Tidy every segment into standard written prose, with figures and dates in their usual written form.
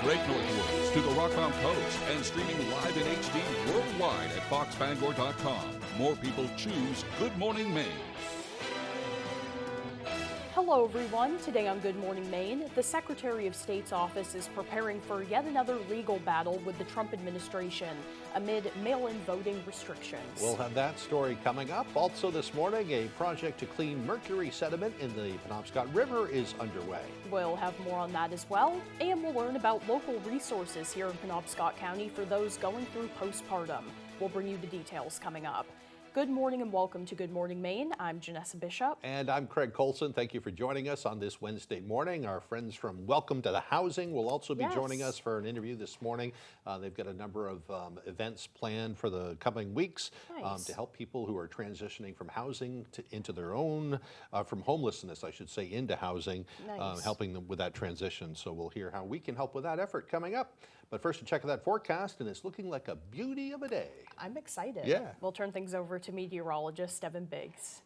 Great North Woods to the Rockbound Coast and streaming live in HD worldwide at foxbangor.com. More people choose Good Morning Maine. Hello everyone. Today on Good Morning Maine, the Secretary of State's office is preparing for yet another legal battle with the Trump administration amid mail-in voting restrictions. We'll have that story coming up. Also this morning, a project to clean mercury sediment in the Penobscot River is underway. We'll have more on that as well, and we'll learn about local resources here in Penobscot County for those going through postpartum. We'll bring you the details coming up. Good morning and welcome to Good Morning Maine. I'm Janessa Bishop. And I'm Craig Colson. Thank you for joining us on this Wednesday morning. Our friends from Welcome to the Housing will also be joining us for an interview this morning. They've got a number of events planned for the coming weeks to help people who are transitioning from housing into their own, from homelessness, I should say, into housing, helping them with that transition. So we'll hear how we can help with that effort coming up. But first, a check of that forecast, and it's looking like a beauty of a day. I'm excited. Yeah. We'll turn things over to meteorologist Evan Biggs.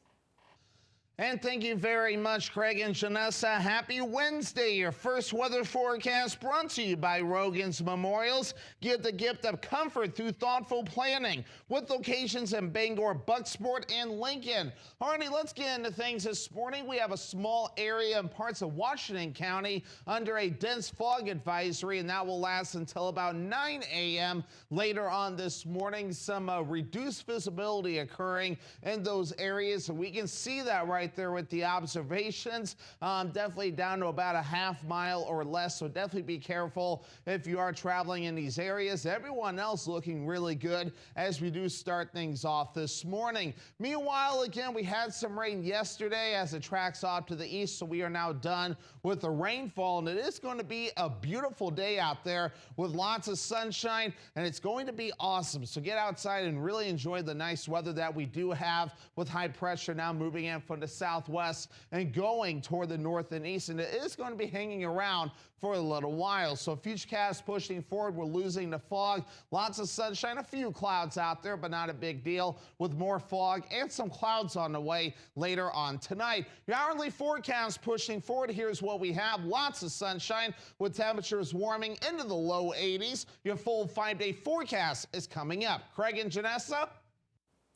And thank you very much, Craig and Janessa. Happy Wednesday. Your first weather forecast brought to you by Rogan's Memorials. Give the gift of comfort through thoughtful planning with locations in Bangor, Bucksport, and Lincoln. Alrighty, let's get into things this morning. We have a small area in parts of Washington County under a dense fog advisory, and that will last until about 9 a.m. later on this morning. Some reduced visibility occurring in those areas, and we can see that right there with the observations, definitely down to about a half mile or less, so definitely be careful if you are traveling in these areas. Everyone else looking really good as we do start things off this morning. Meanwhile, again, we had some rain yesterday as it tracks off to the east, so we are now done with the rainfall, and it is going to be a beautiful day out there with lots of sunshine, and it's going to be awesome. So get outside and really enjoy the nice weather that we do have with high pressure now moving in from the southwest and going toward the north and east, and it is going to be hanging around for a little while. So futurecast pushing forward, we're losing the fog, lots of sunshine, a few clouds out there, but not a big deal, with more fog and some clouds on the way later on tonight. Your hourly forecast pushing forward, here's what we have. Lots of sunshine with temperatures warming into the low 80s. Your full 5-day forecast is coming up. Craig and Janessa?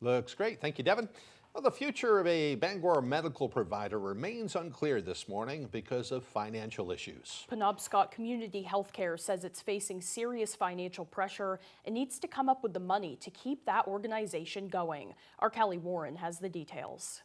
Looks great. Thank you, Devin. Well, the future of a Bangor medical provider remains unclear this morning because of financial issues. Penobscot Community Healthcare says it's facing serious financial pressure and needs to come up with the money to keep that organization going. Our Kelly Warren has the details.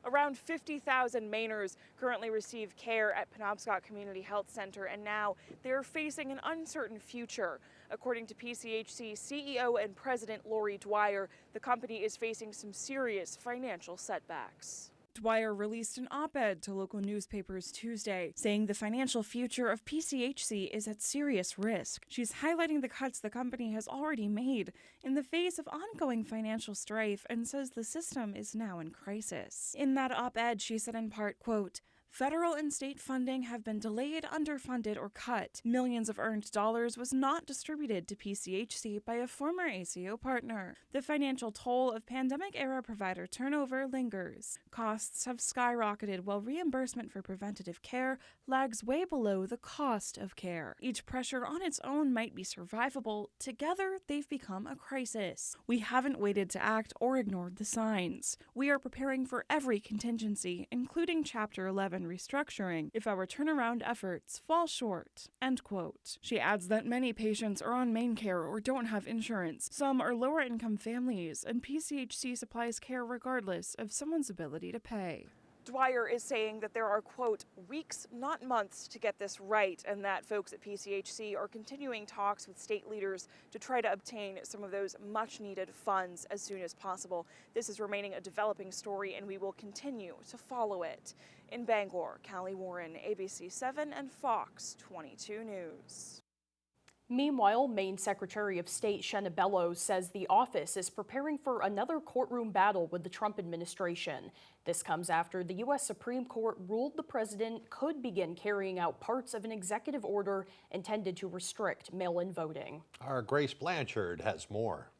Around 50,000 Mainers currently receive care at Penobscot Community Health Center, and now they're facing an uncertain future. According to PCHC CEO and President Lori Dwyer, the company is facing some serious financial setbacks. Dwyer released an op-ed to local newspapers Tuesday, saying the financial future of PCHC is at serious risk. She's highlighting the cuts the company has already made in the face of ongoing financial strife and says the system is now in crisis. In that op-ed, she said in part, quote, "Federal and state funding have been delayed, underfunded, or cut. Millions of earned dollars was not distributed to PCHC by a former ACO partner. The financial toll of pandemic-era provider turnover lingers. Costs have skyrocketed while reimbursement for preventative care lags way below the cost of care. Each pressure on its own might be survivable. Together, they've become a crisis. We haven't waited to act or ignored the signs. We are preparing for every contingency, including Chapter 11 restructuring, if our turnaround efforts fall short." End quote. She adds that many patients are on main care or don't have insurance. Some are lower income families, and PCHC supplies care regardless of someone's ability to pay. Dwyer is saying that there are, quote, weeks, not months, to get this right, and that folks at PCHC are continuing talks with state leaders to try to obtain some of those much-needed funds as soon as possible. This is remaining a developing story, and we will continue to follow it. In Bangor, Callie Warren, ABC 7 and Fox 22 News. Meanwhile, Maine Secretary of State Shenna Bellows says the office is preparing for another courtroom battle with the Trump administration. This comes after the U.S. Supreme Court ruled the president could begin carrying out parts of an executive order intended to restrict mail-in voting. Our Grace Blanchard has more.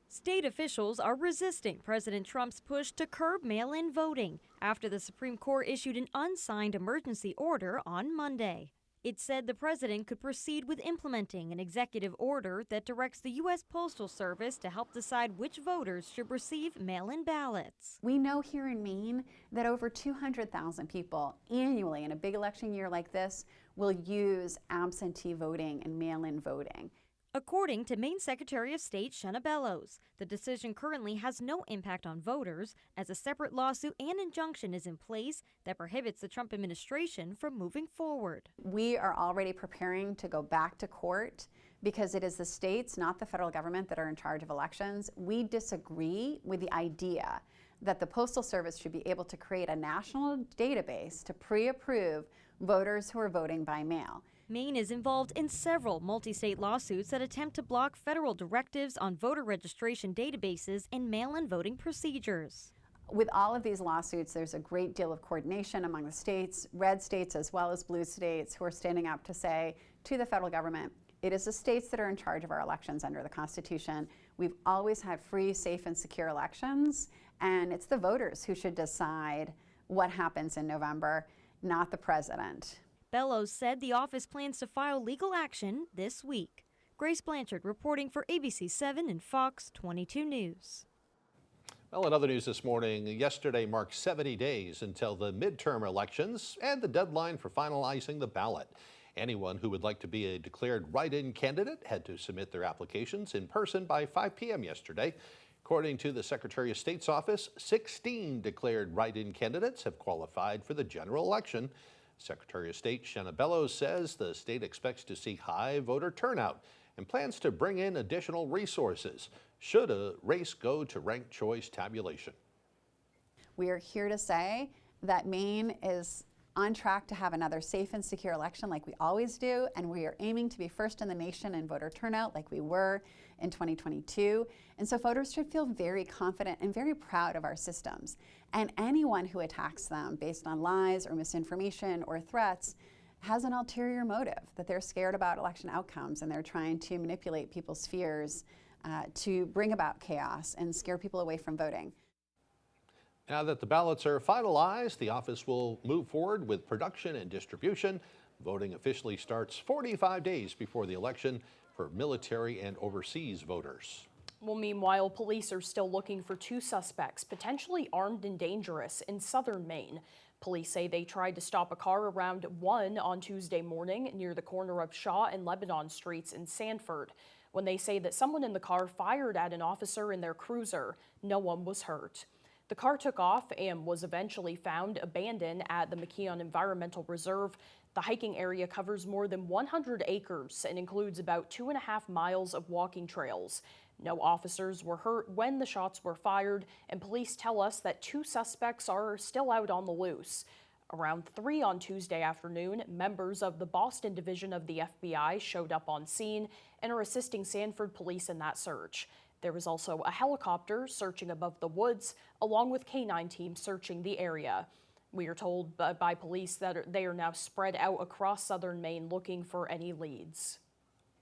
State officials are resisting President Trump's push to curb mail-in voting after the Supreme Court issued an unsigned emergency order on Monday. It said the president could proceed with implementing an executive order that directs the U.S. Postal Service to help decide which voters should receive mail-in ballots. We know here in Maine that over 200,000 people annually in a big election year like this will use absentee voting and mail-in voting. According to Maine Secretary of State Shenna Bellows, the decision currently has no impact on voters, as a separate lawsuit and injunction is in place that prohibits the Trump administration from moving forward. We are already preparing to go back to court because it is the states, not the federal government, that are in charge of elections. We disagree with the idea that the Postal Service should be able to create a national database to pre-approve voters who are voting by mail. Maine is involved in several multi-state lawsuits that attempt to block federal directives on voter registration databases and mail-in voting procedures. With all of these lawsuits, there's a great deal of coordination among the states, red states as well as blue states, who are standing up to say to the federal government, it is the states that are in charge of our elections under the Constitution. We've always had free, safe, and secure elections, and it's the voters who should decide what happens in November, not the president. Bellows said the office plans to file legal action this week. Grace Blanchard reporting for ABC 7 and Fox 22 News. Well, in other news this morning, yesterday marked 70 days until the midterm elections and the deadline for finalizing the ballot. Anyone who would like to be a declared write-in candidate had to submit their applications in person by 5 p.m. yesterday. According to the Secretary of State's office, 16 declared write-in candidates have qualified for the general election. Secretary of State Shenna Bellows says the state expects to see high voter turnout and plans to bring in additional resources should a race go to ranked choice tabulation. We are here to say that Maine is on track to have another safe and secure election like we always do, and we are aiming to be first in the nation in voter turnout like we were in 2022. And so voters should feel very confident and very proud of our systems. And anyone who attacks them based on lies or misinformation or threats has an ulterior motive, that they're scared about election outcomes and they're trying to manipulate people's fears to bring about chaos and scare people away from voting. Now that the ballots are finalized, the office will move forward with production and distribution. Voting officially starts 45 days before the election for military and overseas voters. Well, meanwhile, police are still looking for 2 suspects, potentially armed and dangerous, in southern Maine. Police say they tried to stop a car around 1 on Tuesday morning near the corner of Shaw and Lebanon Streets in Sanford, when they say that someone in the car fired at an officer in their cruiser. No one was hurt. The car took off and was eventually found abandoned at the McKeon Environmental Reserve. The hiking area covers more than 100 acres and includes about 2.5 miles of walking trails. No officers were hurt when the shots were fired, and police tell us that 2 suspects are still out on the loose. Around 3 on Tuesday afternoon, members of the Boston division of the FBI showed up on scene and are assisting Sanford police in that search. There was also a helicopter searching above the woods, along with K-9 teams searching the area. We are told by police that they are now spread out across southern Maine looking for any leads.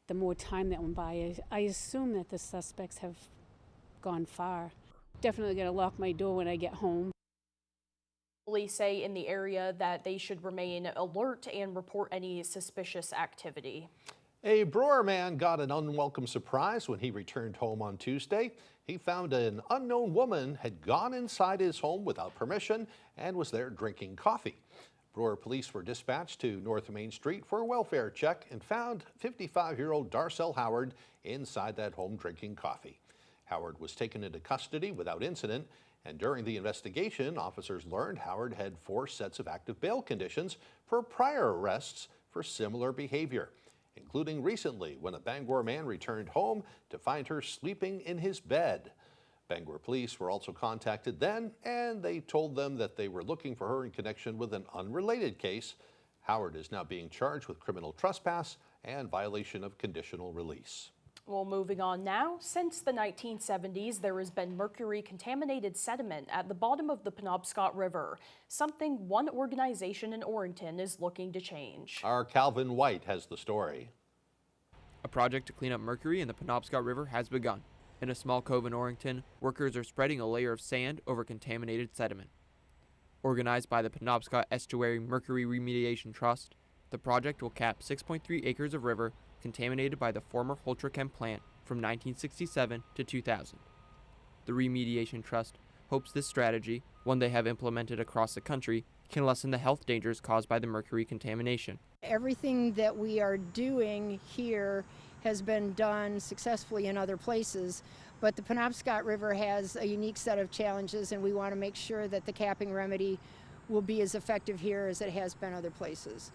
The more time that went by, I assume that the suspects have gone far. Definitely going to lock my door when I get home. Police say in the area that they should remain alert and report any suspicious activity. A Brewer man got an unwelcome surprise when he returned home on Tuesday. He found an unknown woman had gone inside his home without permission and was there drinking coffee. Brewer police were dispatched to North Main Street for a welfare check and found 55-year-old Darcel Howard inside that home drinking coffee. Howard was taken into custody without incident, and during the investigation, officers learned Howard had 4 sets of active bail conditions for prior arrests for similar behavior, including recently when a Bangor man returned home to find her sleeping in his bed. Bangor police were also contacted then, and they told them that they were looking for her in connection with an unrelated case. Howard is now being charged with criminal trespass and violation of conditional release. Well, moving on now, since the 1970s, there has been mercury-contaminated sediment at the bottom of the Penobscot River, something one organization in Orrington is looking to change. Our Calvin White has the story. A project to clean up mercury in the Penobscot River has begun. In a small cove in Orrington, workers are spreading a layer of sand over contaminated sediment. Organized by the Penobscot Estuary Mercury Remediation Trust, The project will cap 6.3 acres of river contaminated by the former Holtrachem plant from 1967 to 2000. The Remediation Trust hopes this strategy, one they have implemented across the country, can lessen the health dangers caused by the mercury contamination. Everything that we are doing here has been done successfully in other places, but the Penobscot River has a unique set of challenges, and we want to make sure that the capping remedy will be as effective here as it has been other places.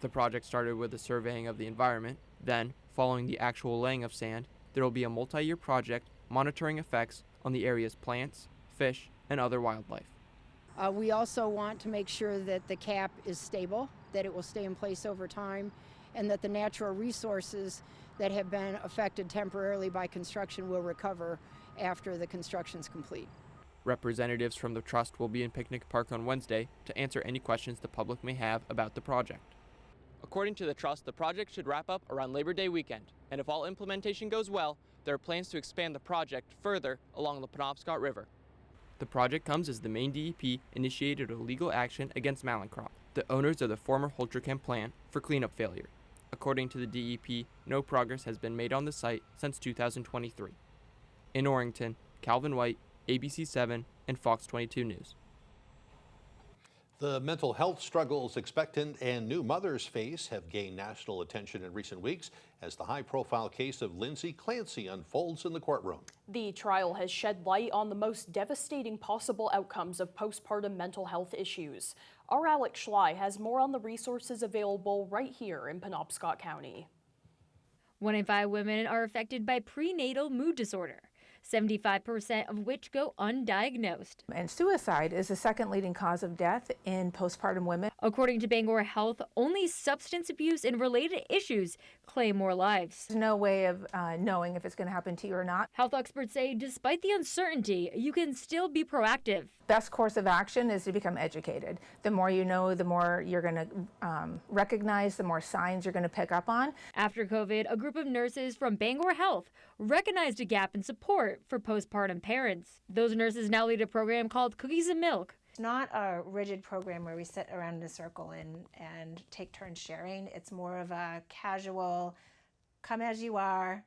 The project started with a surveying of the environment. Then, following the actual laying of sand, there will be a multi-year project monitoring effects on the area's plants, fish, and other wildlife. We also want to make sure that the cap is stable, that it will stay in place over time, and that the natural resources that have been affected temporarily by construction will recover after the construction is complete. Representatives from the trust will be in Picnic Park on Wednesday to answer any questions the public may have about the project. According to the trust, the project should wrap up around Labor Day weekend, and if all implementation goes well, there are plans to expand the project further along the Penobscot River. The project comes as the Maine DEP initiated a legal action against Mallinckrodt, the owners of the former Holtrachem plant, for cleanup failure. According to the DEP, no progress has been made on the site since 2023. In Orrington, Calvin White, ABC 7, and Fox 22 News. The mental health struggles expectant and new mothers face have gained national attention in recent weeks as the high-profile case of Lindsay Clancy unfolds in the courtroom. The trial has shed light on the most devastating possible outcomes of postpartum mental health issues. Our Alex Schley has more on the resources available right here in Penobscot County. 1 in 5 women are affected by prenatal mood disorder, 75% of which go undiagnosed. And suicide is the second leading cause of death in postpartum women. According to Bangor Health, only substance abuse and related issues claim more lives. There's no way of knowing if it's going to happen to you or not. Health experts say despite the uncertainty, you can still be proactive. Best course of action is to become educated. The more you know, the more you're going to recognize, the more signs you're going to pick up on. After COVID, a group of nurses from Bangor Health recognized a gap in support for postpartum parents. Those nurses now lead a program called Cookies and Milk. It's not a rigid program where we sit around in a circle and take turns sharing. It's more of a casual, come as you are,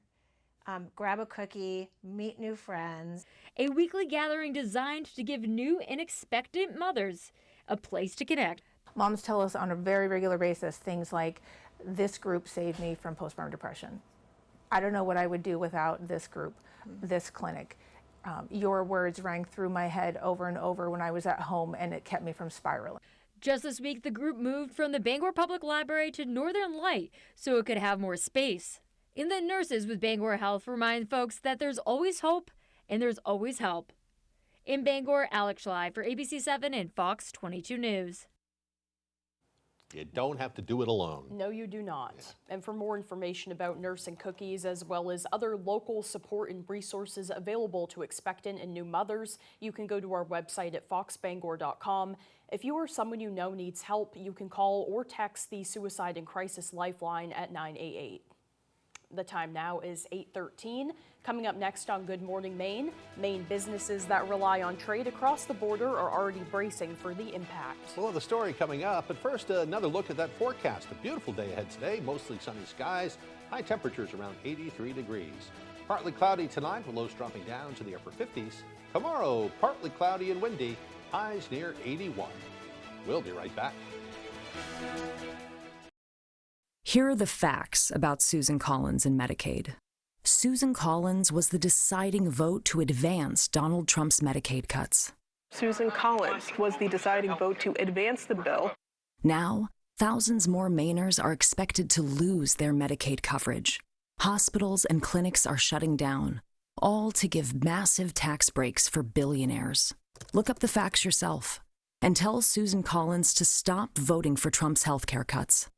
grab a cookie, meet new friends. A weekly gathering designed to give new and expectant mothers a place to connect. Moms tell us on a very regular basis things like, this group saved me from postpartum depression. I don't know what I would do without this group, this clinic. Your words rang through my head over and over when I was at home, and it kept me from spiraling. Just this week, the group moved from the Bangor Public Library to Northern Light so it could have more space. And the nurses with Bangor Health remind folks that there's always hope and there's always help. In Bangor, Alex Schley for ABC 7 and Fox 22 News. You don't have to do it alone. No, you do not. Yeah. And for more information about Nurse and Cookies, as well as other local support and resources available to expectant and new mothers, you can go to our website at foxbangor.com. If you or someone you know needs help, you can call or text the Suicide and Crisis Lifeline at 988. The time now is 8:13. Coming up next on Good Morning Maine, Maine businesses that rely on trade across the border are already bracing for the impact. Well, the story coming up, but first another look at that forecast. A beautiful day ahead today, mostly sunny skies, high temperatures around 83 degrees. Partly cloudy tonight with lows dropping down to the upper 50s. Tomorrow, partly cloudy and windy, highs near 81. We'll be right back. Here are the facts about Susan Collins and Medicaid. Susan Collins was the deciding vote to advance Donald Trump's Medicaid cuts. Susan Collins was the deciding vote to advance the bill. Now, thousands more Mainers are expected to lose their Medicaid coverage. Hospitals and clinics are shutting down, all to give massive tax breaks for billionaires. Look up the facts yourself and tell Susan Collins to stop voting for Trump's healthcare cuts.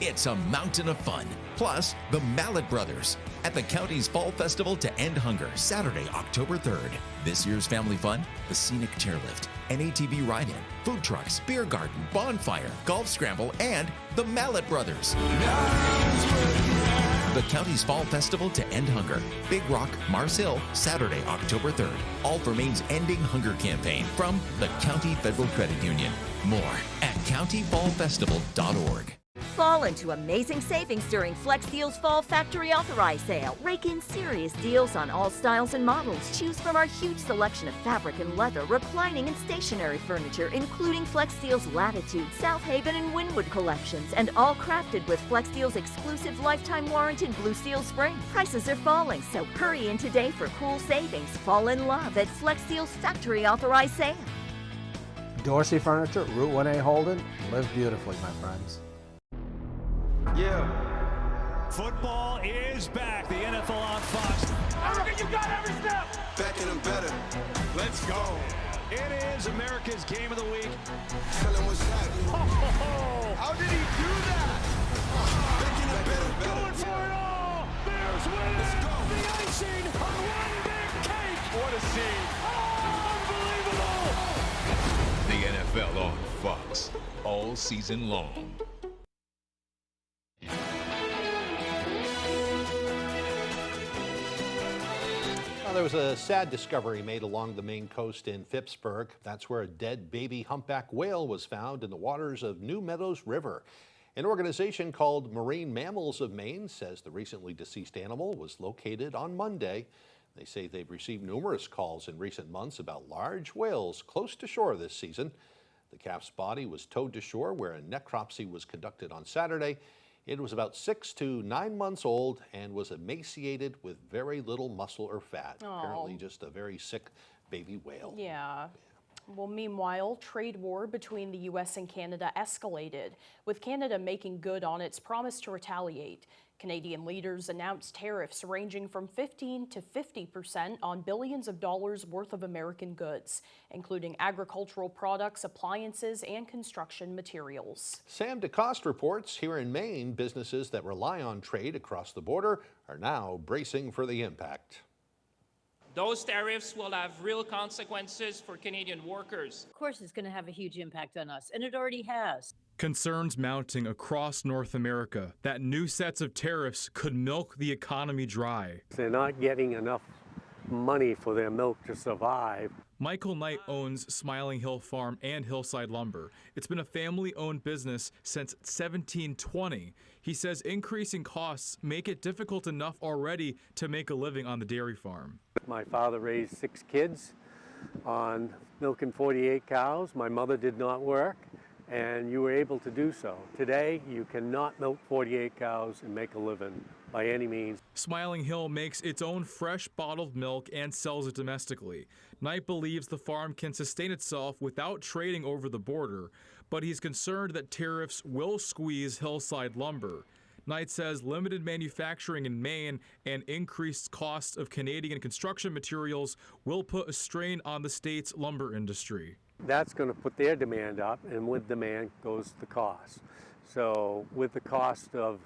It's a mountain of fun. Plus, the Mallet Brothers at the county's Fall Festival to End Hunger, Saturday, October 3rd. This year's family fun, the scenic chairlift, an ATV ride-in, food trucks, beer garden, bonfire, golf scramble, and the Mallet Brothers. The county's Fall Festival to End Hunger, Big Rock, Mars Hill, Saturday, October 3rd. All for Maine's Ending Hunger campaign from the County Federal Credit Union. More at countyfallfestival.org. Fall into amazing savings during Flex Deals Fall Factory Authorized Sale. Rake in serious deals on all styles and models. Choose from our huge selection of fabric and leather, reclining and stationary furniture, including Flex Deals Latitude, South Haven, and Wynwood collections, and all crafted with Flex Deals exclusive lifetime warranted Blue Steel Spring. Prices are falling, so hurry in today for cool savings. Fall in love at Flex Deals Factory Authorized Sale. Dorsey Furniture, Route 1A Holden. Live beautifully, my friends. Yeah. Football is back. The NFL on Fox. You got every step. Back in them better. Let's go. It is America's Game of the Week. Tell him what's happening. How did he do that? Back in them better. Going for it all. Bears win. Let's go. The icing on one big cake. What a scene. Unbelievable. The NFL on Fox all season long. There was a sad discovery made along the Maine coast in Phippsburg. That's where a dead baby humpback whale was found in the waters of New Meadows River. An organization called Marine Mammals of Maine says the recently deceased animal was located on Monday. They say they've received numerous calls in recent months about large whales close to shore this season. The calf's body was towed to shore where a necropsy was conducted on Saturday. It was about 6 to 9 months old and was emaciated with very little muscle or fat. Aww. Apparently just a very sick baby whale. Yeah. Well, meanwhile, trade war between the U.S. and Canada escalated, with Canada making good on its promise to retaliate. Canadian leaders announced tariffs ranging from 15% to 50% on billions of dollars worth of American goods, including agricultural products, appliances, and construction materials. Sam DeCoste reports here in Maine, businesses that rely on trade across the border are now bracing for the impact. Those tariffs will have real consequences for Canadian workers. Of course, it's going to have a huge impact on us, and it already has. Concerns mounting across North America that new sets of tariffs could milk the economy dry. They're not getting enough money for their milk to survive. Michael Knight owns Smiling Hill Farm and Hillside Lumber. It's been a family-owned business since 1720. He says increasing costs make it difficult enough already to make a living on the dairy farm. My father raised 6 kids on milking 48 cows. My mother did not work, and you were able to do so. Today, you cannot milk 48 cows and make a living by any means. Smiling Hill makes its own fresh bottled milk and sells it domestically. Knight believes the farm can sustain itself without trading over the border, but he's concerned that tariffs will squeeze Hillside Lumber. Knight says limited manufacturing in Maine and increased costs of Canadian construction materials will put a strain on the state's lumber industry. That's going to put their demand up, and with demand goes the cost. So with the cost of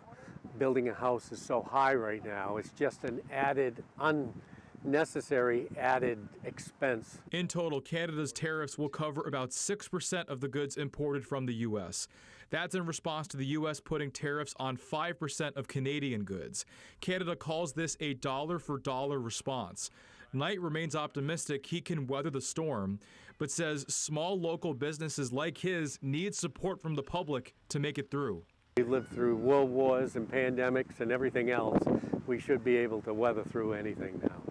building a house is so high right now, it's just an added, unnecessary added expense. In total, Canada's tariffs will cover about 6% of the goods imported from the U.S. That's in response to the U.S. putting tariffs on 5% of Canadian goods. Canada calls this a dollar-for-dollar response. Knight remains optimistic he can weather the storm, but says small local businesses like his need support from the public to make it through. We lived through world wars and pandemics and everything else. We should be able to weather through anything now.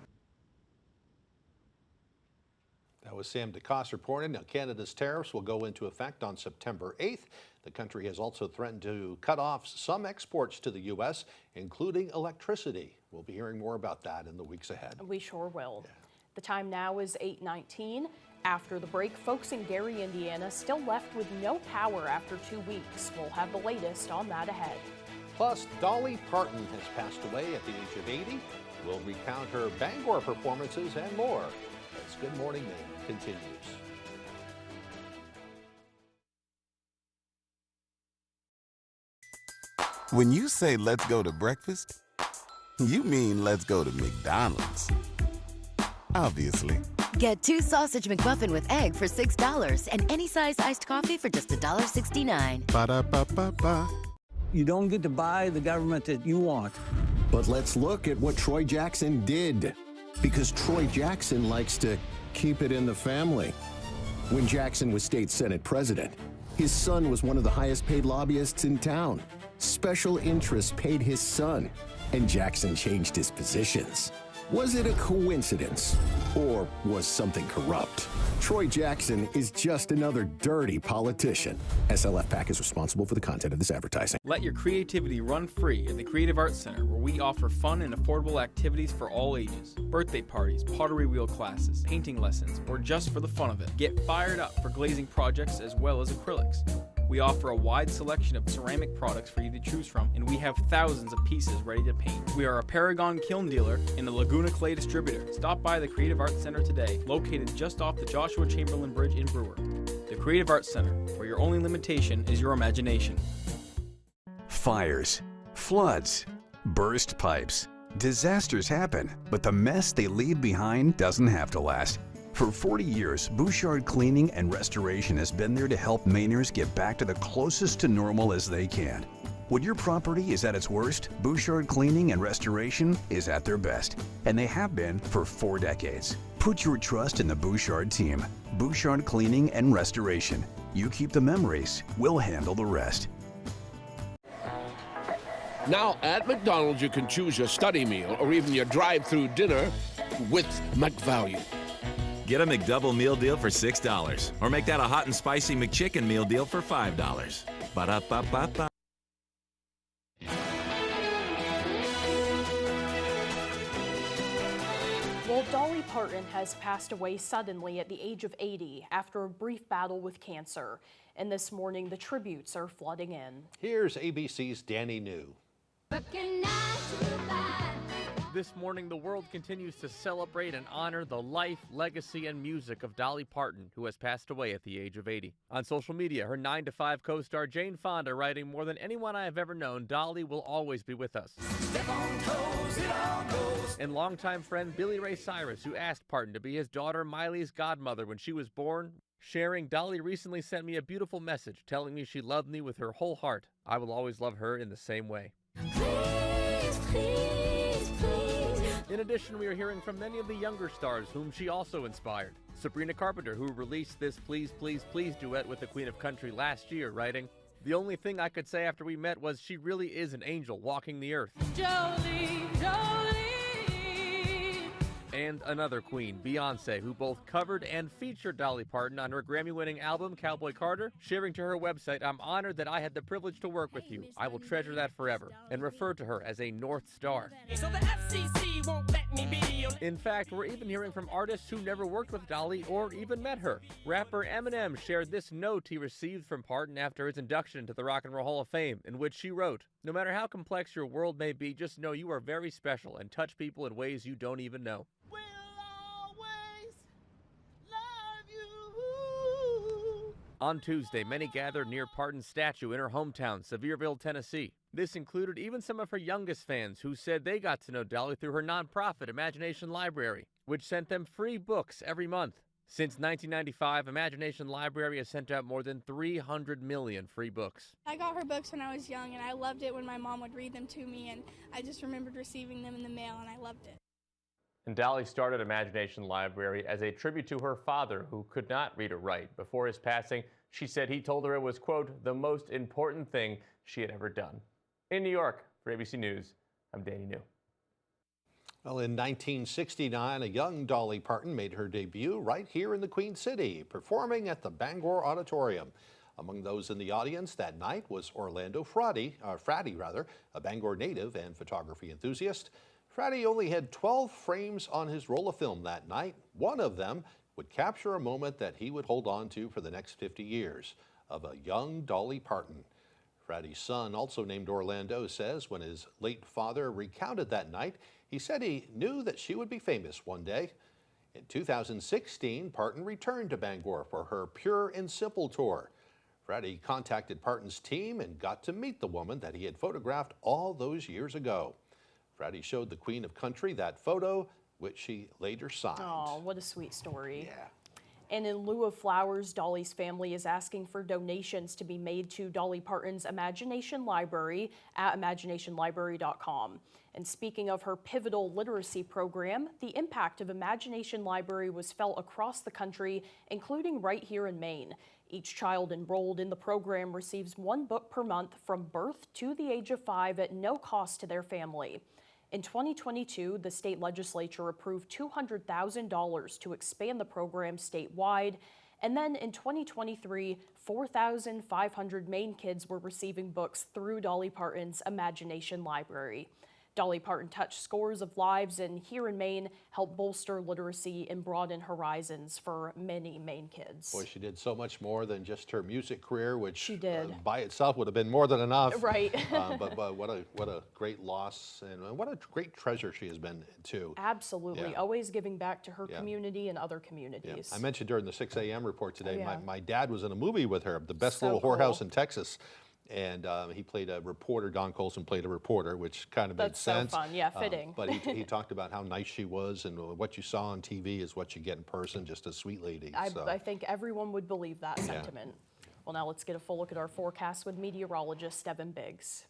That was Sam DeCoste reporting. Now, Canada's tariffs will go into effect on September 8th. The country has also threatened to cut off some exports to the U.S., including electricity. We'll be hearing more about that in the weeks ahead. We sure will. Yeah. The time now is 8:19. After the break, folks in Gary, Indiana, still left with no power after 2 weeks. We'll have the latest on that ahead. Plus, Dolly Parton has passed away at the age of 80. We'll recount her Bangor performances and more as Good Morning Maine continues. When you say let's go to breakfast, you mean let's go to McDonald's. Obviously. Get 2 sausage McMuffin with egg for $6 and any size iced coffee for just $1.69. Ba-da-ba-ba-ba. You don't get to buy the government that you want. But let's look at what Troy Jackson did. Because Troy Jackson likes to keep it in the family. When Jackson was state Senate president, His son was one of the highest paid lobbyists in town. Special interests paid his son, and Jackson changed his positions. Was it a coincidence, or was something corrupt? Troy Jackson is just another dirty politician. SLF PAC is responsible for the content of this advertising. Let your creativity run free at the Creative Arts Center, where we offer fun and affordable activities for all ages. Birthday parties, pottery wheel classes, painting lessons, or just for the fun of it. Get fired up for glazing projects as well as acrylics. We offer a wide selection of ceramic products for you to choose from, and we have thousands of pieces ready to paint. We are a Paragon kiln dealer and a Laguna Clay distributor. Stop by the Creative Arts Center today, located just off the Joshua Chamberlain Bridge in Brewer. The Creative Arts Center, where your only limitation is your imagination. Fires, floods, burst pipes. Disasters happen, but the mess they leave behind doesn't have to last. For 40 years, Bouchard Cleaning and Restoration has been there to help Mainers get back to the closest to normal as they can. When your property is at its worst, Bouchard Cleaning and Restoration is at their best, and they have been for 4 decades. Put your trust in the Bouchard team. Bouchard Cleaning and Restoration. You keep the memories, we'll handle the rest. Now at McDonald's, you can choose your study meal or even your drive-through dinner with McValue. Get a McDouble meal deal for $6, or make that a hot and spicy McChicken meal deal for $5. Ba-da-ba-ba-ba. Well, Dolly Parton has passed away suddenly at the age of 80 after a brief battle with cancer. And this morning, the tributes are flooding in. Here's ABC's Danny New. This morning, the world continues to celebrate and honor the life, legacy, and music of Dolly Parton, who has passed away at the age of 80. On social media, her 9 to 5 co-star Jane Fonda writing, "More than anyone I have ever known, Dolly will always be with us." And longtime friend Billy Ray Cyrus, who asked Parton to be his daughter Miley's godmother when she was born, sharing, "Dolly recently sent me a beautiful message telling me she loved me with her whole heart. I will always love her in the same way." Please, please, please. In addition, we are hearing from many of the younger stars whom she also inspired. Sabrina Carpenter, who released this Please, Please, Please duet with the Queen of Country last year, writing, "The only thing I could say after we met was she really is an angel walking the earth." Jolie, Jolie. And another queen, Beyonce, who both covered and featured Dolly Parton on her Grammy-winning album, Cowboy Carter, sharing to her website, "I'm honored that I had the privilege to work with you. I will treasure that forever," and refer to her as a North Star. So the FCC won't let me be. In fact, we're even hearing from artists who never worked with Dolly or even met her. Rapper Eminem shared this note he received from Parton after his induction into the Rock and Roll Hall of Fame, in which she wrote, "No matter how complex your world may be, just know you are very special and touch people in ways you don't even know." On Tuesday, many gathered near Parton's statue in her hometown, Sevierville, Tennessee. This included even some of her youngest fans who said they got to know Dolly through her nonprofit Imagination Library, which sent them free books every month. Since 1995, Imagination Library has sent out more than 300 million free books. I got her books when I was young, and I loved it when my mom would read them to me, and I just remembered receiving them in the mail, and I loved it. And Dolly started Imagination Library as a tribute to her father, who could not read or write. Before his passing, she said he told her it was, quote, "the most important thing she had ever done." In New York, for ABC News, I'm Danny New. Well, in 1969, a young Dolly Parton made her debut right here in the Queen City, performing at the Bangor Auditorium. Among those in the audience that night was Orlando Frati, a Bangor native and photography enthusiast. Frati only had 12 frames on his roll of film that night. One of them would capture a moment that he would hold on to for the next 50 years, of a young Dolly Parton. Frati's son, also named Orlando, says when his late father recounted that night, he said he knew that she would be famous one day. In 2016, Parton returned to Bangor for her Pure and Simple tour. Frati contacted Parton's team and got to meet the woman that he had photographed all those years ago. Frati showed the Queen of Country that photo, which she later signed. Oh, what a sweet story. Yeah. And in lieu of flowers, Dolly's family is asking for donations to be made to Dolly Parton's Imagination Library at imaginationlibrary.com. And speaking of her pivotal literacy program, the impact of Imagination Library was felt across the country, including right here in Maine. Each child enrolled in the program receives 1 book per month from birth to the age of 5 at no cost to their family. In 2022, the state legislature approved $200,000 to expand the program statewide. And then in 2023, 4,500 Maine kids were receiving books through Dolly Parton's Imagination Library. Dolly Parton touched scores of lives and here in Maine helped bolster literacy and broaden horizons for many Maine kids. Boy, she did so much more than just her music career, which she did. By itself would have been more than enough. Right. But what a great loss and what a great treasure she has been too. Absolutely. Yeah. Always giving back to her community and other communities. Yeah. I mentioned during the 6 a.m. report today, Oh, yeah. my dad was in a movie with her, The Best So Little cool. Whorehouse in Texas. And he played a reporter. Don Colson played a reporter, which kind of made sense. That's so fun, yeah, fitting. But he talked about how nice she was, and what you saw on TV is what you get in person, just a sweet lady. I think everyone would believe that sentiment. Well, now let's get a full look at our forecast with meteorologist Evan Biggs.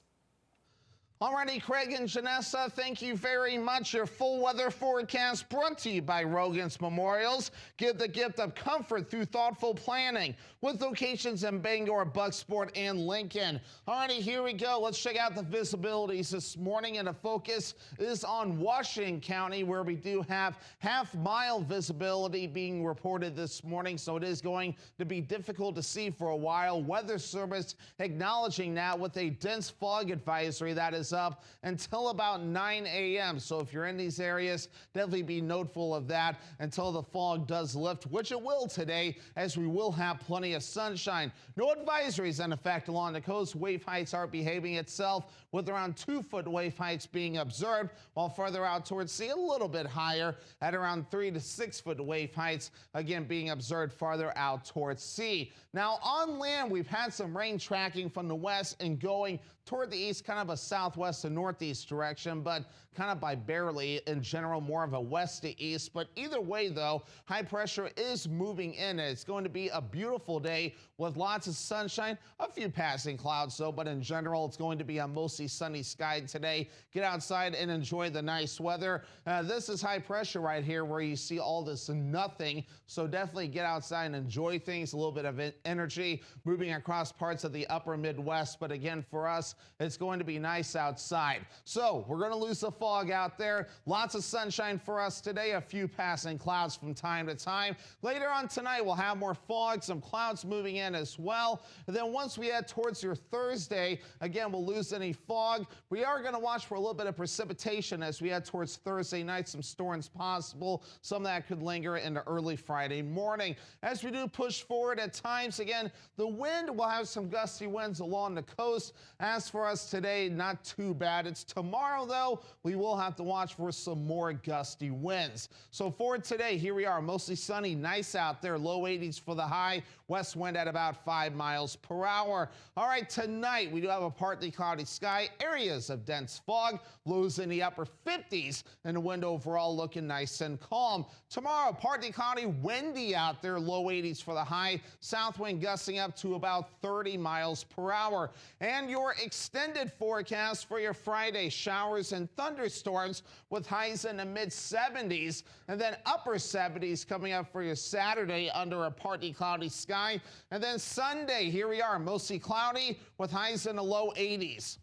Alrighty, Craig and Janessa, thank you very much. Your full weather forecast brought to you by Rogan's Memorials. Give the gift of comfort through thoughtful planning with locations in Bangor, Bucksport, and Lincoln. Alrighty, here we go. Let's check out the visibilities this morning, and the focus is on Washington County, where we do have half-mile visibility being reported this morning, so it is going to be difficult to see for a while. Weather Service acknowledging that with a dense fog advisory that is up until about 9 a.m. So if you're in these areas, definitely be noteful of that until the fog does lift, which it will today, as we will have plenty of sunshine. No advisories in effect along the coast. Wave heights are behaving itself with around 2-foot wave heights being observed, while further out towards sea, a little bit higher at around 3 to 6 foot wave heights, again being observed farther out towards sea. Now on land, we've had some rain tracking from the west and going toward the east, kind of a southwest to northeast direction, but kind of by barely. In general, more of a west to east. But either way, though, high pressure is moving in, and it's going to be a beautiful day with lots of sunshine, a few passing clouds, though, but in general, it's going to be a mostly sunny sky today. Get outside and enjoy the nice weather. This is high pressure right here, where you see all this nothing, so definitely get outside and enjoy things. A little bit of energy moving across parts of the upper Midwest, but again, for us, it's going to be nice outside. So we're going to lose the fog out there. Lots of sunshine for us today, a few passing clouds from time to time. Later on tonight, we'll have more fog, some clouds moving in as well. And then once we head towards your Thursday, again, we'll lose any fog. We are going to watch for a little bit of precipitation as we head towards Thursday night. Some storms possible, some that could linger into early Friday morning. As we do push forward at times, again, the wind will have some gusty winds along the coast. As for us today, not too bad. It's tomorrow, though, we will have to watch for some more gusty winds. So for today, here we are, mostly sunny, nice out there, low 80s for the high, west wind at about 5 miles per hour. All right, tonight we do have a partly cloudy sky, areas of dense fog, lows in the upper 50s, and the wind overall looking nice and calm. Tomorrow, partly cloudy, windy out there, low 80s for the high, south wind gusting up to about 30 miles per hour. And your extended forecast for your Friday, showers and thunderstorms with highs in the mid-70s, and then upper 70s coming up for your Saturday under a partly cloudy sky. And then Sunday, here we are, mostly cloudy with highs in the low 80s.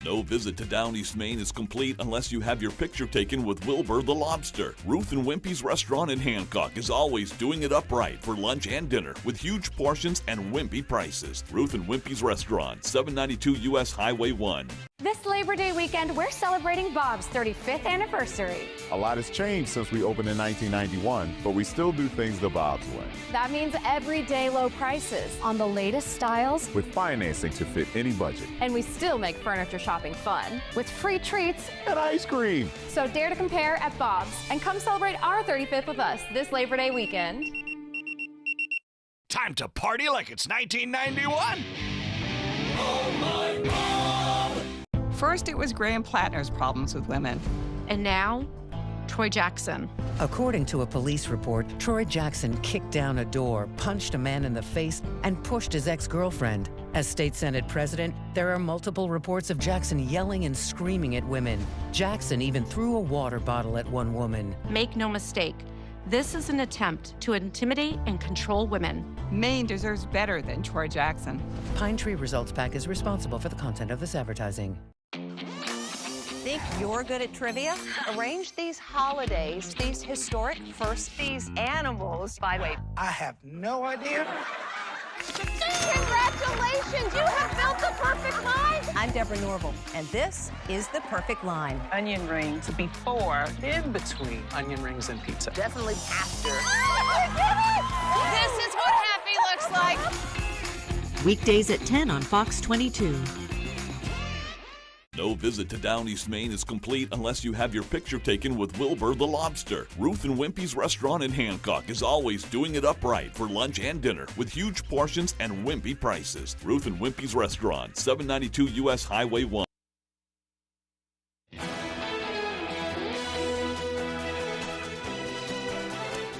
No visit to Down East Maine is complete unless you have your picture taken with Wilbur the Lobster. Ruth and Wimpy's Restaurant in Hancock is always doing it upright for lunch and dinner with huge portions and wimpy prices. Ruth and Wimpy's Restaurant, 792 U.S. Highway 1. This Labor Day weekend, we're celebrating Bob's 35th anniversary. A lot has changed since we opened in 1991, but we still do things the Bob's way. That means everyday low prices on the latest styles with financing to fit any budget. And we still make furniture shopping fun with free treats and ice cream. So dare to compare at Bob's and come celebrate our 35th with us this Labor Day weekend. Time to party like it's 1991. Oh my God! First, it was Graham Plattner's problems with women. And now, Troy Jackson. According to a police report, Troy Jackson kicked down a door, punched a man in the face, and pushed his ex-girlfriend. As state Senate president, there are multiple reports of Jackson yelling and screaming at women. Jackson even threw a water bottle at one woman. Make no mistake, this is an attempt to intimidate and control women. Maine deserves better than Troy Jackson. Pine Tree Results PAC is responsible for the content of this advertising. Think you're good at trivia? Arrange these holidays, these historic firsts, these animals. By the way, I have no idea. Congratulations, you have built the perfect line. I'm Deborah Norville, and this is the perfect line. Onion rings before, in between onion rings and pizza. Definitely after. Oh, this is what happy looks like. Weekdays at 10 on Fox 22. No visit to Down East Maine is complete unless you have your picture taken with Wilbur the Lobster. Ruth and Wimpy's restaurant in Hancock is always doing it upright for lunch and dinner with huge portions and wimpy prices. Ruth and Wimpy's restaurant, 792 U.S. Highway 1.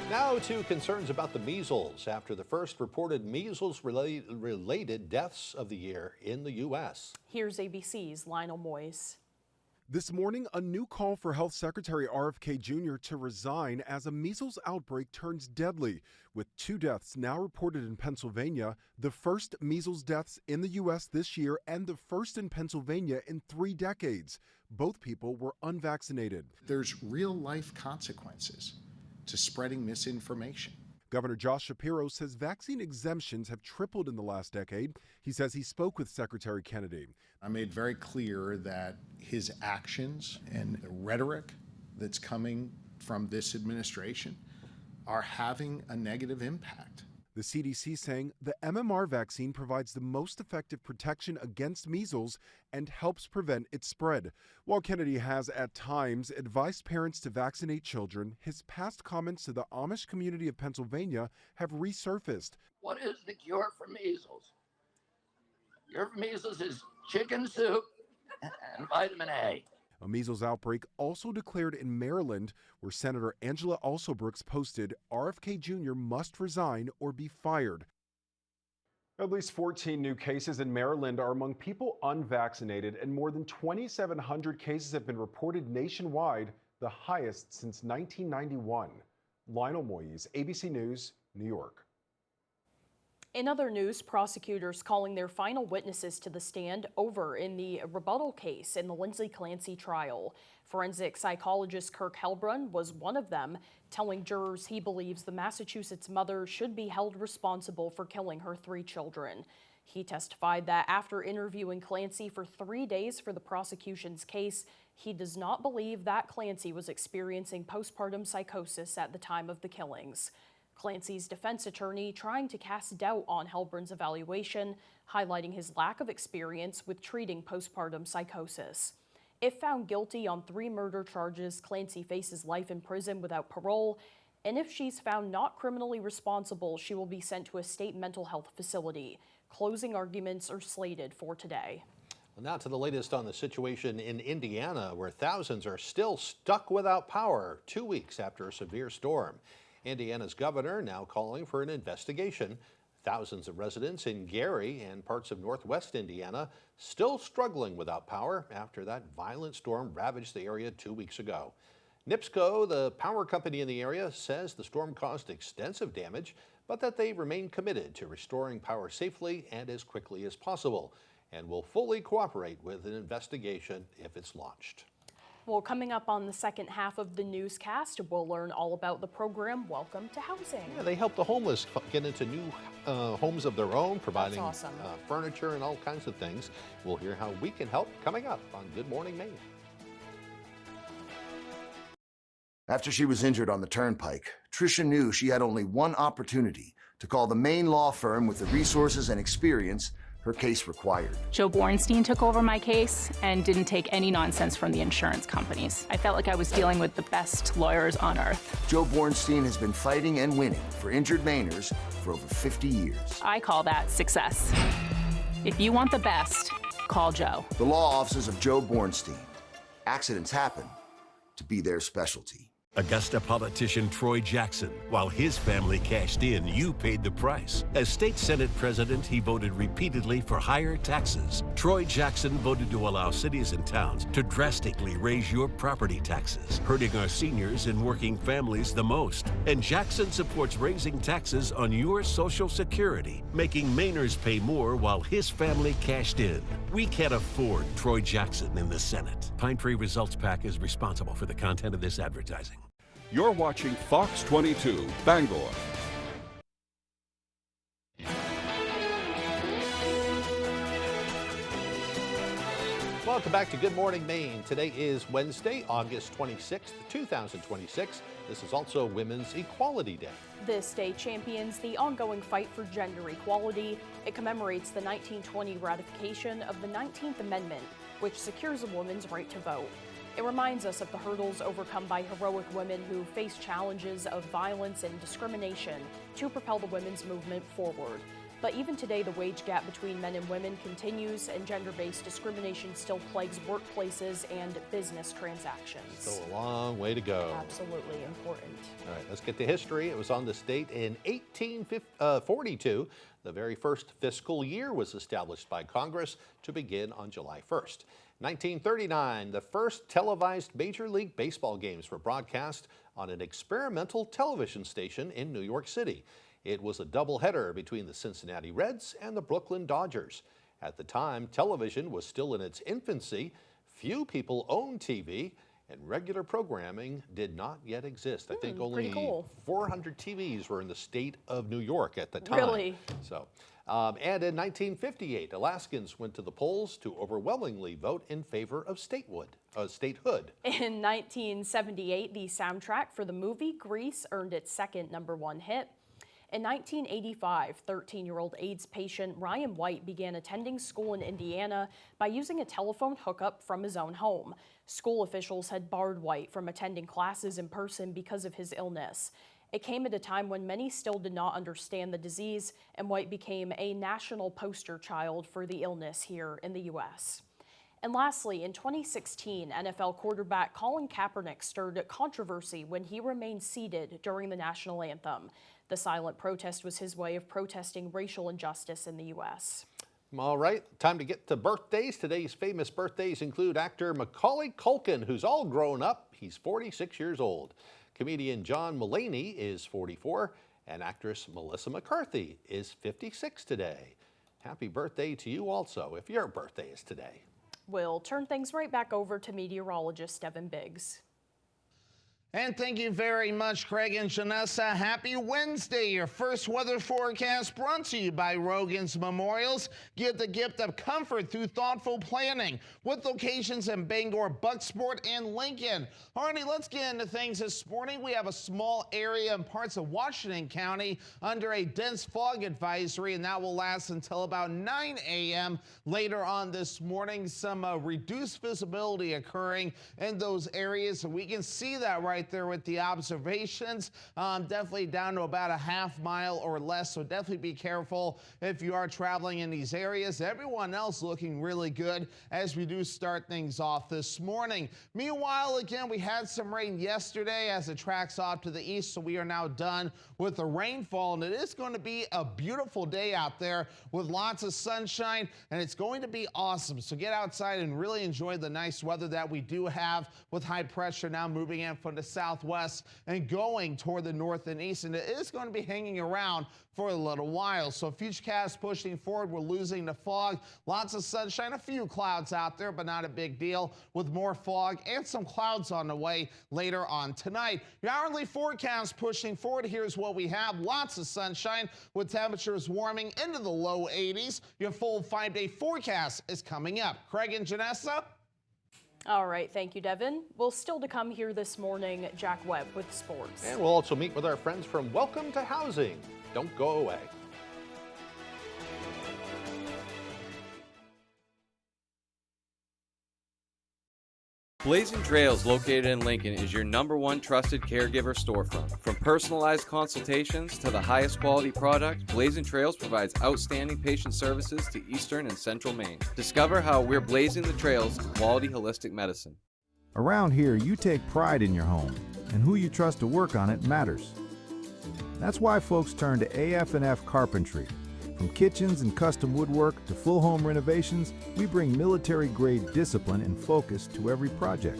Now to concerns about the measles after the first reported measles-related deaths of the year in the U.S. Here's ABC's Lionel Moyes. This morning, a new call for Health Secretary RFK Jr. to resign as a measles outbreak turns deadly, with 2 deaths now reported in Pennsylvania, the first measles deaths in the U.S. this year and the first in Pennsylvania in 3 decades. Both people were unvaccinated. There's real-life consequences to spreading misinformation. Governor Josh Shapiro says vaccine exemptions have tripled in the last decade. He says he spoke with Secretary Kennedy. I made very clear that his actions and the rhetoric that's coming from this administration are having a negative impact. The CDC saying the MMR vaccine provides the most effective protection against measles and helps prevent its spread. While Kennedy has at times advised parents to vaccinate children, his past comments to the Amish community of Pennsylvania have resurfaced. What is the cure for measles? Cure for measles is chicken soup and vitamin A. A measles outbreak also declared in Maryland, where Senator Angela Alsobrooks posted, RFK Jr. must resign or be fired. At least 14 new cases in Maryland are among people unvaccinated, and more than 2,700 cases have been reported nationwide, the highest since 1991. Lionel Moyes, ABC News, New York. In other news, prosecutors calling their final witnesses to the stand over in the rebuttal case in the Lindsay Clancy trial. Forensic psychologist Kirk Helbrun was one of them, telling jurors he believes the Massachusetts mother should be held responsible for killing her 3 children. He testified that after interviewing Clancy for 3 days for the prosecution's case, he does not believe that Clancy was experiencing postpartum psychosis at the time of the killings. Clancy's defense attorney trying to cast doubt on Helbrun's evaluation, highlighting his lack of experience with treating postpartum psychosis. If found guilty on 3 murder charges, Clancy faces life in prison without parole, and if she's found not criminally responsible, she will be sent to a state mental health facility. Closing arguments are slated for today. Well, now to the latest on the situation in Indiana, where thousands are still stuck without power 2 weeks after a severe storm. Indiana's governor now calling for an investigation. Thousands of residents in Gary and parts of northwest Indiana still struggling without power after that violent storm ravaged the area 2 weeks ago. NIPSCO, the power company in the area, says the storm caused extensive damage, but that they remain committed to restoring power safely and as quickly as possible, and will fully cooperate with an investigation if it's launched. Well, coming up on the second half of the newscast, we'll learn all about the program Welcome to Housing. Yeah, they help the homeless get into new homes of their own, providing awesome. Furniture and all kinds of things. We'll hear how we can help coming up on Good Morning Maine. After she was injured on the turnpike, Tricia knew she had only one opportunity to call the Maine law firm with the resources and experience her case required. Joe Bornstein took over my case and didn't take any nonsense from the insurance companies. I felt like I was dealing with the best lawyers on earth. Joe Bornstein has been fighting and winning for injured Mainers for over 50 years. I call that success. If you want the best, call Joe. The law offices of Joe Bornstein. Accidents happen to be their specialty. Augusta politician Troy Jackson. While his family cashed in, you paid the price. As state Senate president, he voted repeatedly for higher taxes. Troy Jackson voted to allow cities and towns to drastically raise your property taxes, hurting our seniors and working families the most. And Jackson supports raising taxes on your Social Security, making Mainers pay more while his family cashed in. We can't afford Troy Jackson in the Senate. Pine Tree Results PAC is responsible for the content of this advertising. You're watching Fox 22, Bangor. Welcome back to Good Morning Maine. Today is Wednesday, August 26th, 2026. This is also Women's Equality Day. This day champions the ongoing fight for gender equality. It commemorates the 1920 ratification of the 19th Amendment, which secures a woman's right to vote. It reminds us of the hurdles overcome by heroic women who face challenges of violence and discrimination to propel the women's movement forward. But even today, the wage gap between men and women continues, and gender-based discrimination still plagues workplaces and business transactions. Still a long way to go. Absolutely important. All right, let's get to history. It was on this date in 1842. The very first fiscal year was established by Congress to begin on July 1st. 1939, the first televised Major League Baseball games were broadcast on an experimental television station in New York City. It was a doubleheader between the Cincinnati Reds and the Brooklyn Dodgers. At the time, television was still in its infancy. Few people owned TV, and regular programming did not yet exist. I think only 400 TVs were in the state of New York at the time. Really? So, and in 1958, Alaskans went to the polls to overwhelmingly vote in favor of statehood. In 1978, the soundtrack for the movie Grease earned its second #1 hit. In 1985, 13-year-old AIDS patient Ryan White began attending school in Indiana by using a telephone hookup from his own home. School officials had barred White from attending classes in person because of his illness. It came at a time when many still did not understand the disease, and White became a national poster child for the illness here in the U.S. And lastly, in 2016, NFL quarterback Colin Kaepernick stirred controversy when he remained seated during the national anthem. The silent protest was his way of protesting racial injustice in the U.S. All right, time to get to birthdays. Today's famous birthdays include actor Macaulay Culkin, who's all grown up. He's 46 years old. Comedian John Mulaney is 44, and actress Melissa McCarthy is 56 today. Happy birthday to you also, if your birthday is today. We'll turn things right back over to meteorologist Devin Biggs. And thank you very much, Craig and Janessa. Happy Wednesday. Your first weather forecast brought to you by Rogan's Memorials. Give the gift of comfort through thoughtful planning with locations in Bangor, Bucksport, and Lincoln. Alrighty, let's get into things this morning. We have a small area in parts of Washington County under a dense fog advisory, and that will last until about 9 a.m. later on this morning. Some reduced visibility occurring in those areas, and we can see that right there with the observations. Definitely down to about a half mile or less, so definitely be careful if you are traveling in these areas. Everyone else looking really good as we do start things off this morning. Meanwhile, again, we had some rain yesterday as it tracks off to the east, so we are now done with the rainfall, and it is going to be a beautiful day out there with lots of sunshine, and it's going to be awesome. So get outside and really enjoy the nice weather that we do have with high pressure now moving in from the southwest and going toward the north and east, and it is going to be hanging around for a little while. So futurecast pushing forward, we're losing the fog, lots of sunshine, a few clouds out there, but not a big deal, with more fog and some clouds on the way later on tonight. Your hourly forecast pushing forward, here's what we have. Lots of sunshine with temperatures warming into the low 80s. Your full 5-day forecast is coming up. Craig and Janessa. All right, thank you, Devin. Well, still to come here this morning, Jack Webb with sports. And we'll also meet with our friends from Welcome to Housing. Don't go away. Blazing Trails, located in Lincoln, is your #1 trusted caregiver storefront. From personalized consultations to the highest quality product, Blazing Trails provides outstanding patient services to Eastern and Central Maine. Discover how we're blazing the trails to quality holistic medicine. Around here, you take pride in your home. and who you trust to work on it matters. That's why folks turn to AF&F Carpentry. From kitchens and custom woodwork to full home renovations, we bring military-grade discipline and focus to every project.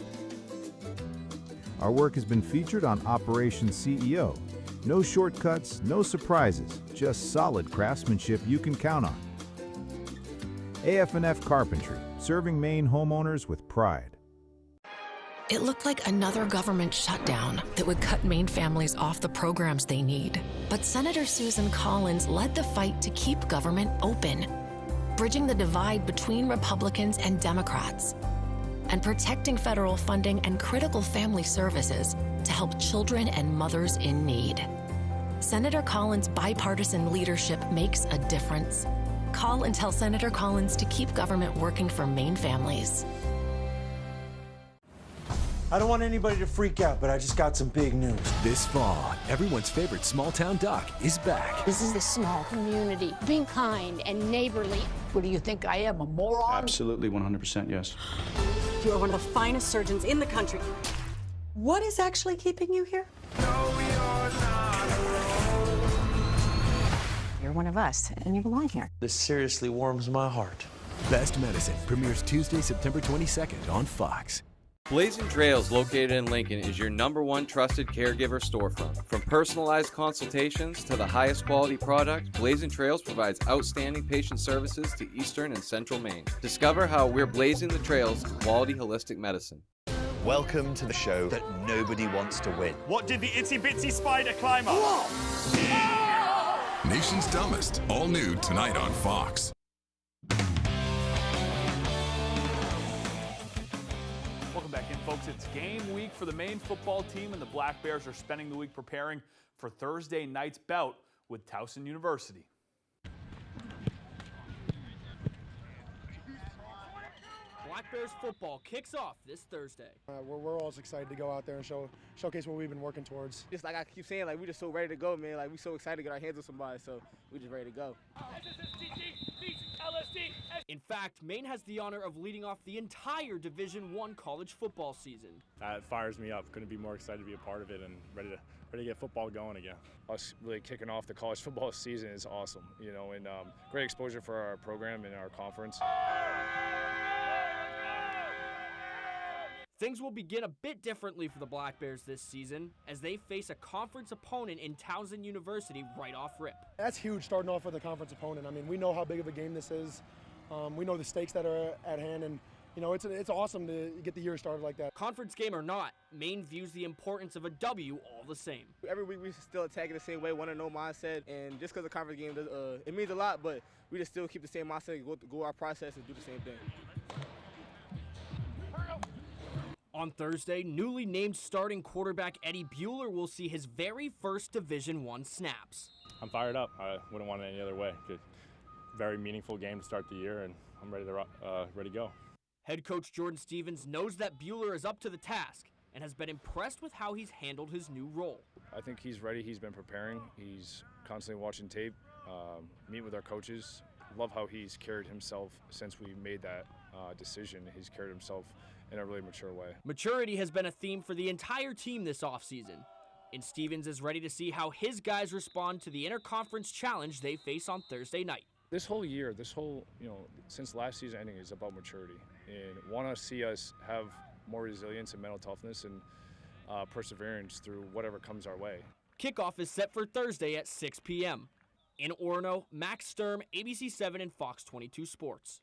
Our work has been featured on Operation CEO. No shortcuts, no surprises, just solid craftsmanship you can count on. AF&F Carpentry, serving Maine homeowners with pride. It looked like another government shutdown that would cut Maine families off the programs they need. But Senator Susan Collins led the fight to keep government open, bridging the divide between Republicans and Democrats, and protecting federal funding and critical family services to help children and mothers in need. Senator Collins' bipartisan leadership makes a difference. Call and tell Senator Collins to keep government working for Maine families. I don't want anybody to freak out, but I just got some big news. This fall, everyone's favorite small-town doc is back. This is a small community, being kind and neighborly. What do you think I am, a moron? Absolutely, 100% yes. You are one of the finest surgeons in the country. What is actually keeping you here? You're one of us, and you belong here. This seriously warms my heart. Best Medicine premieres Tuesday, September 22nd on Fox. Blazing Trails, located in Lincoln, is your #1 trusted caregiver storefront. From personalized consultations to the highest quality product, Blazing Trails provides outstanding patient services to Eastern and Central Maine. Discover how we're blazing the trails to quality holistic medicine. Welcome to the show that nobody wants to win. What did the itsy bitsy spider climb up? Nation's Dumbest, all new tonight on Fox. Welcome back in, folks. It's game week for the Maine football team, and the Black Bears are spending the week preparing for Thursday night's bout with Towson University. Black Bears football kicks off this Thursday. We're all excited to go out there and showcase what we've been working towards. Just like I keep saying, like, we just so ready to go, man. Like, we so excited to get our hands on somebody, so we just ready to go. In fact, Maine has the honor of leading off the entire Division I college football season. It fires me up. Couldn't be more excited to be a part of it and ready to get football going again. Us really kicking off the college football season is awesome, you know, and great exposure for our program and our conference. Things will begin a bit differently for the Black Bears this season as they face a conference opponent in Towson University right off rip. That's huge, starting off with a conference opponent. I mean, we know how big of a game this is. We know the stakes that are at hand, and you know, it's awesome to get the year started like that. Conference game or not, Maine views the importance of a W all the same. Every week we still attack it the same way, want to know mindset, and just because the conference game, it means a lot, but we just still keep the same mindset, go our process and do the same thing. On Thursday, newly named starting quarterback Eddie Bueller will see his very first Division I snaps. I'm fired up. I wouldn't want it any other way. Good, very meaningful game to start the year, and I'm ready to go. Head coach Jordan Stevens knows that Bueller is up to the task and has been impressed with how he's handled his new role. I think he's ready. He's been preparing. He's constantly watching tape, meet with our coaches. Love how he's carried himself since we made that decision. He's carried himself in a really mature way. Maturity has been a theme for the entire team this offseason, and Stevens is ready to see how his guys respond to the interconference challenge they face on Thursday night. This whole year, since last season ending is about maturity, and want to see us have more resilience and mental toughness and perseverance through whatever comes our way. Kickoff is set for Thursday at 6 p.m. In Orono, Max Sturm, ABC7 and Fox 22 Sports.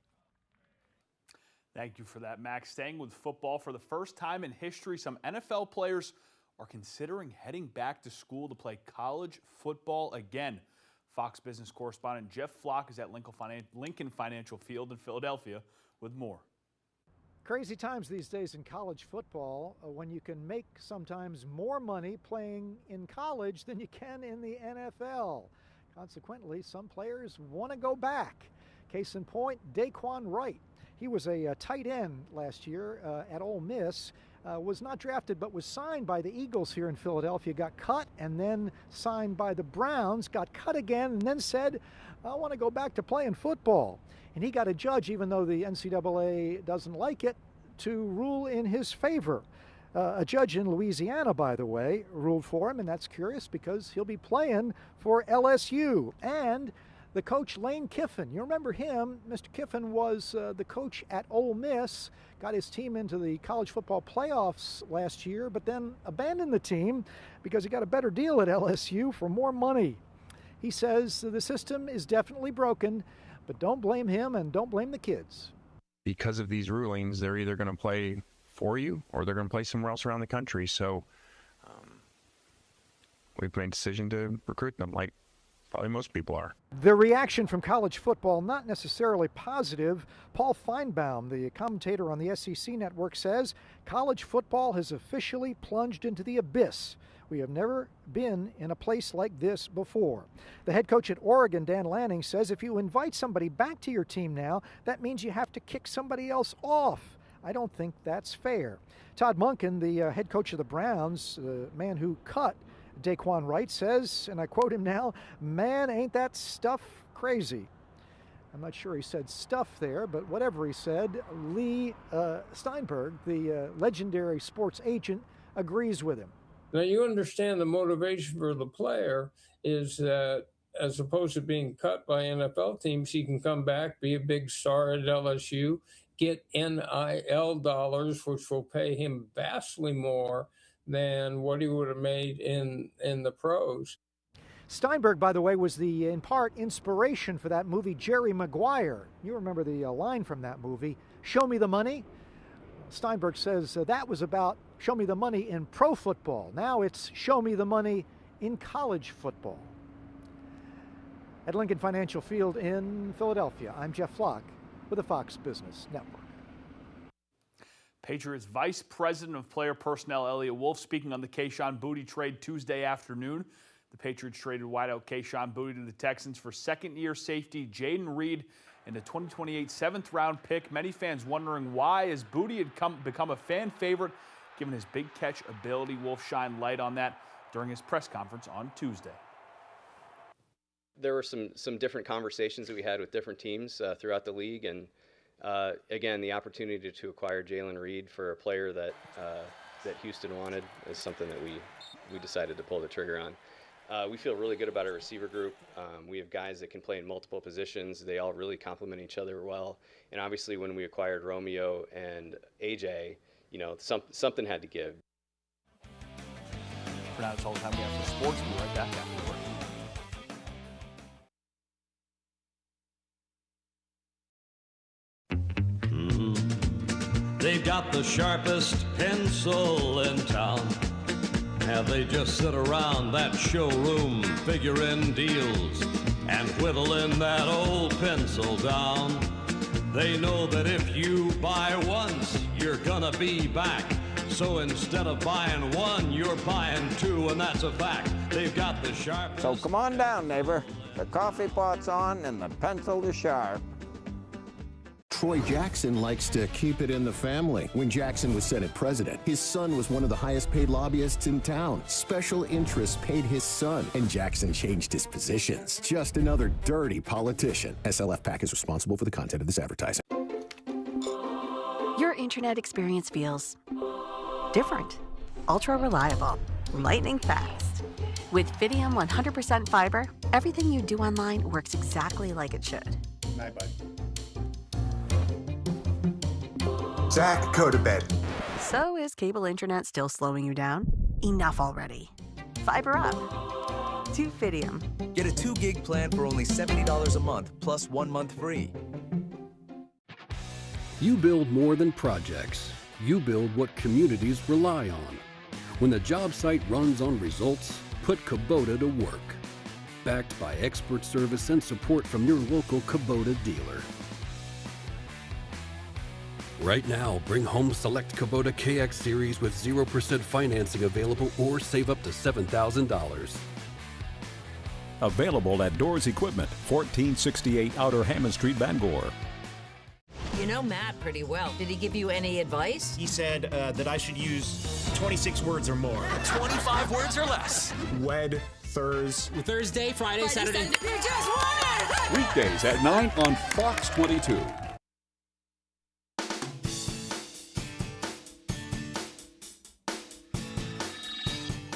Thank you for that, Max. Staying with football, for the first time in history, some NFL players are considering heading back to school to play college football again. Fox Business correspondent Jeff Flock is at Lincoln Financial Field in Philadelphia with more. Crazy times these days in college football when you can make sometimes more money playing in college than you can in the NFL. Consequently, some players want to go back. Case in point, Daquan Wright. He was a tight end last year at Ole Miss, was not drafted but was signed by the Eagles here in Philadelphia, got cut and then signed by the Browns, got cut again and then said, I want to go back to playing football. And he got a judge, even though the NCAA doesn't like it, to rule in his favor. A judge in Louisiana, by the way, ruled for him, and that's curious because he'll be playing for LSU. And the coach, Lane Kiffin, you remember him. Mr. Kiffin was the coach at Ole Miss, got his team into the college football playoffs last year, but then abandoned the team because he got a better deal at LSU for more money. He says the system is definitely broken, but don't blame him and don't blame the kids. Because of these rulings, they're either going to play for you or they're going to play somewhere else around the country. So we've made a decision to recruit them like probably most people are. The reaction from college football, not necessarily positive. Paul Feinbaum, the commentator on the SEC network, says college football has officially plunged into the abyss. We have never been in a place like this before. The head coach at Oregon, Dan Lanning, says if you invite somebody back to your team now, that means you have to kick somebody else off. I don't think that's fair. Todd Monken, the head coach of the Browns, the man who cut Daquan Wright, says, and I quote him now, "Man, ain't that stuff crazy." I'm not sure he said stuff there, but whatever he said, Lee Steinberg, the legendary sports agent, agrees with him. Now, you understand the motivation for the player is that as opposed to being cut by NFL teams, he can come back, be a big star at LSU, get NIL dollars, which will pay him vastly more than what he would have made in the pros. Steinberg, by the way, was the, in part, inspiration for that movie Jerry Maguire. You remember the line from that movie, "Show me the money." Steinberg says that was about show me the money in pro football. Now it's show me the money in college football. At Lincoln Financial Field in Philadelphia, I'm Jeff Flock with the Fox Business Network. Patriots Vice President of Player Personnel Elliott Wolf speaking on the Kayshon Boutte trade Tuesday afternoon. The Patriots traded wideout Kayshon Boutte to the Texans for second-year safety Jaden Reed and a 2028 seventh-round pick. Many fans wondering why, as Boutte had become a fan favorite given his big catch ability. Wolf shined light on that during his press conference on Tuesday. There were some different conversations that we had with different teams throughout the league, and again, the opportunity to acquire Jalen Reed for a player that Houston wanted is something that we decided to pull the trigger on. We feel really good about our receiver group. We have guys that can play in multiple positions. They all really complement each other well. And obviously, when we acquired Romeo and AJ, you know, something had to give. For now, that's all the time we have for sports. We'll be right back after the break. They've got the sharpest pencil in town. And they just sit around that showroom figuring deals and whittling that old pencil down. They know that if you buy once, you're gonna be back. So instead of buying one, you're buying two, and that's a fact. They've got the sharpest. So come on down, neighbor. The coffee pot's on and the pencil is sharp. Troy Jackson likes to keep it in the family. When Jackson was Senate president, his son was one of the highest paid lobbyists in town. Special interests paid his son, and Jackson changed his positions. Just another dirty politician. SLF PAC is responsible for the content of this advertising. Your internet experience feels different, ultra reliable, lightning fast. With Fidium 100% fiber, everything you do online works exactly like it should. Night, bud. Zach, go to bed. So is cable internet still slowing you down? Enough already. Fiber up to Fidium. Get a 2 gig plan for only $70 a month, plus 1 month free. You build more than projects. You build what communities rely on. When the job site runs on results, put Kubota to work. Backed by expert service and support from your local Kubota dealer. Right now, bring home select Kubota KX Series with 0% financing available or save up to $7,000. Available at Doors Equipment, 1468 Outer Hammond Street, Bangor. You know Matt pretty well. Did he give you any advice? He said that I should use 26 words or more. 25 words or less. Thursday, Friday, Saturday. You just won it! Weekdays at 9 on Fox 22.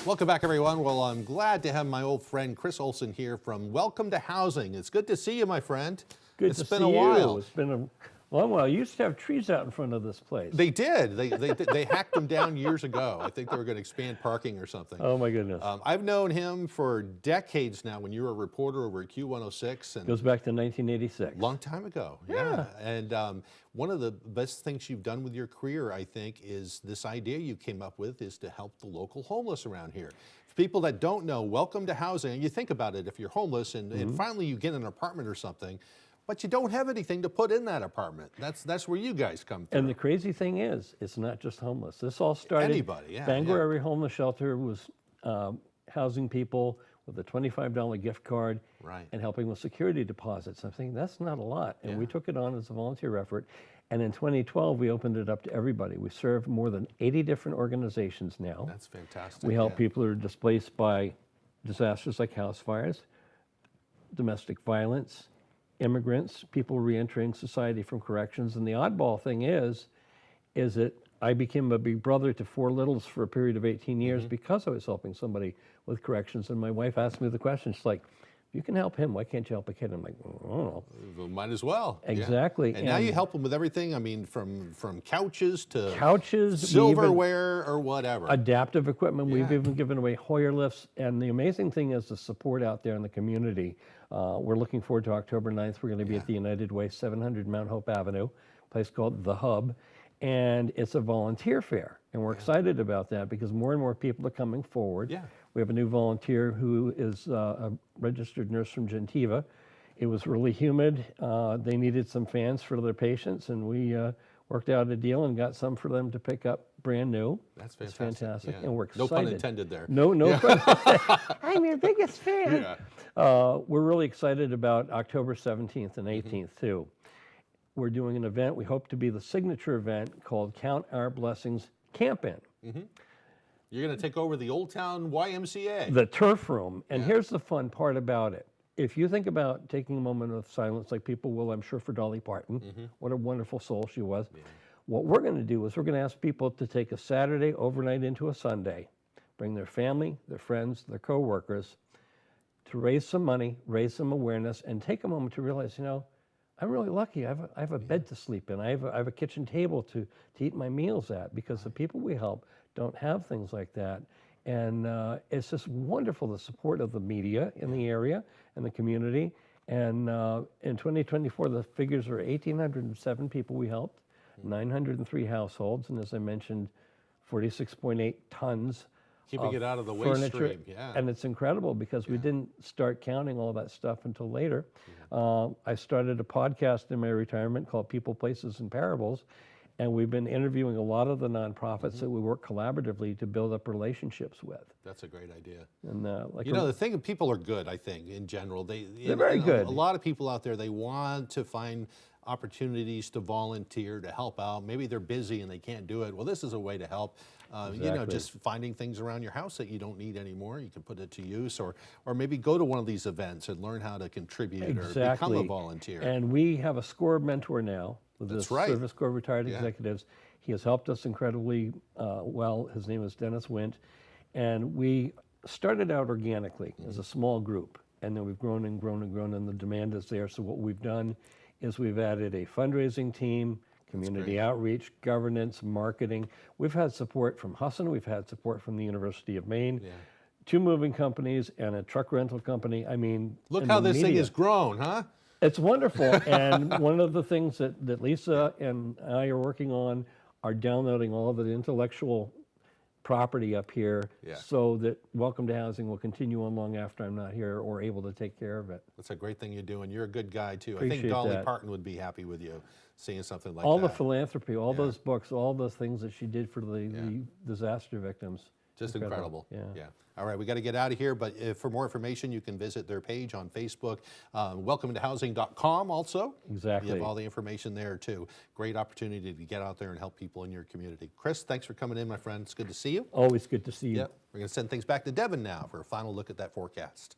Welcome back, everyone. Well, I'm glad to have my old friend Chris Olson here from Welcome to Housing. It's good to see you, my friend. It's been a while. It's been a long while. You used to have trees out in front of this place. They did. They hacked them down years ago. I think they were going to expand parking or something. Oh, my goodness. I've known him for decades now when you were a reporter over at Q106. And goes back to 1986. Long time ago, yeah. And one of the best things you've done with your career, I think, is this idea you came up with is to help the local homeless around here. For people that don't know, Welcome to Housing, and you think about it, if you're homeless and finally you get an apartment or something, but you don't have anything to put in that apartment. That's where you guys come through. And the crazy thing is, it's not just homeless. This all started. Anybody, yeah. Bangor Area Homeless Shelter was housing people with a $25 gift card and helping with security deposits. I'm thinking that's not a lot. And we took it on as a volunteer effort. And in 2012, we opened it up to everybody. We serve more than 80 different organizations now. That's fantastic. We help people who are displaced by disasters like house fires, domestic violence, immigrants, people reentering society from corrections. And the oddball thing is that I became a big brother to 4 littles for a period of 18 years because I was helping somebody with corrections. And my wife asked me the question, she's like, if you can help him, why can't you help a kid? I'm like, I don't know. Well, might as well. Exactly. Yeah. And now you help them with everything. I mean, from couches to couches, silverware or whatever. Adaptive equipment. We've even given away Hoyer lifts. And the amazing thing is the support out there in the community. We're looking forward to October 9th. We're going to be at the United Way, 700 Mount Hope Avenue, a place called The Hub. And it's a volunteer fair. And we're excited about that because more and more people are coming forward. Yeah. We have a new volunteer who is a registered nurse from Gentiva. It was really humid. They needed some fans for their patients, and we worked out a deal and got some for them to pick up brand new. That's fantastic. It's fantastic, Yeah. and we're excited. No pun intended there. No pun. I'm your biggest fan. Yeah. We're really excited about October 17th and 18th, too. We're doing an event. We hope to be the signature event called Count Our Blessings Camp-In. You're going to take over the Old Town YMCA. The turf room. And here's the fun part about it. If you think about taking a moment of silence, like people will, I'm sure, for Dolly Parton, what a wonderful soul she was. Yeah. What we're going to do is we're going to ask people to take a Saturday overnight into a Sunday, bring their family, their friends, their coworkers, to raise some money, raise some awareness, and take a moment to realize, you know, I'm really lucky. I have a bed to sleep in. I have a kitchen table to eat my meals at, because the people we help don't have things like that. And it's just wonderful, the support of the media in the area and the community. And in 2024, the figures are 1,807 people we helped, 903 households, and as I mentioned, 46.8 tons Keeping it out of the waste stream, yeah. And it's incredible because we didn't start counting all that stuff until later. I started a podcast in my retirement called People, Places, and Parables, and we've been interviewing a lot of the nonprofits that we work collaboratively to build up relationships with. That's a great idea. And you know, the thing, people are good, I think, in general. They're very good. A lot of people out there, they want to find opportunities to volunteer, to help out. Maybe they're busy and they can't do it. Well, this is a way to help. You know, just finding things around your house that you don't need anymore, you can put it to use, or maybe go to one of these events and learn how to contribute or become a volunteer. And we have a SCORE mentor now with the Service Corps Retired Executives. He has helped us incredibly well. His name is Dennis Wint. And we started out organically as a small group, and then we've grown and grown and grown, and the demand is there. So what we've done is we've added a fundraising team, community outreach, governance, marketing. We've had support from Husson. We've had support from the University of Maine. 2 moving companies and a truck rental company. I mean, look how this thing has grown, huh? It's wonderful. And one of the things that Lisa and I are working on are downloading all of the intellectual property up here so that Welcome to Housing will continue on long after I'm not here or able to take care of it. That's a great thing you're doing. You're a good guy, too. Appreciate I think Dolly that. Parton would be happy with you seeing something like that. All the philanthropy, all those books, all those things that she did for the disaster victims. Just incredible. Yeah. All right, we got to get out of here, but for more information, you can visit their page on Facebook, welcometohousing.com also. Exactly. You have all the information there, too. Great opportunity to get out there and help people in your community. Chris, thanks for coming in, my friend. It's good to see you. Always good to see you. Yep. We're going to send things back to Devin now for a final look at that forecast.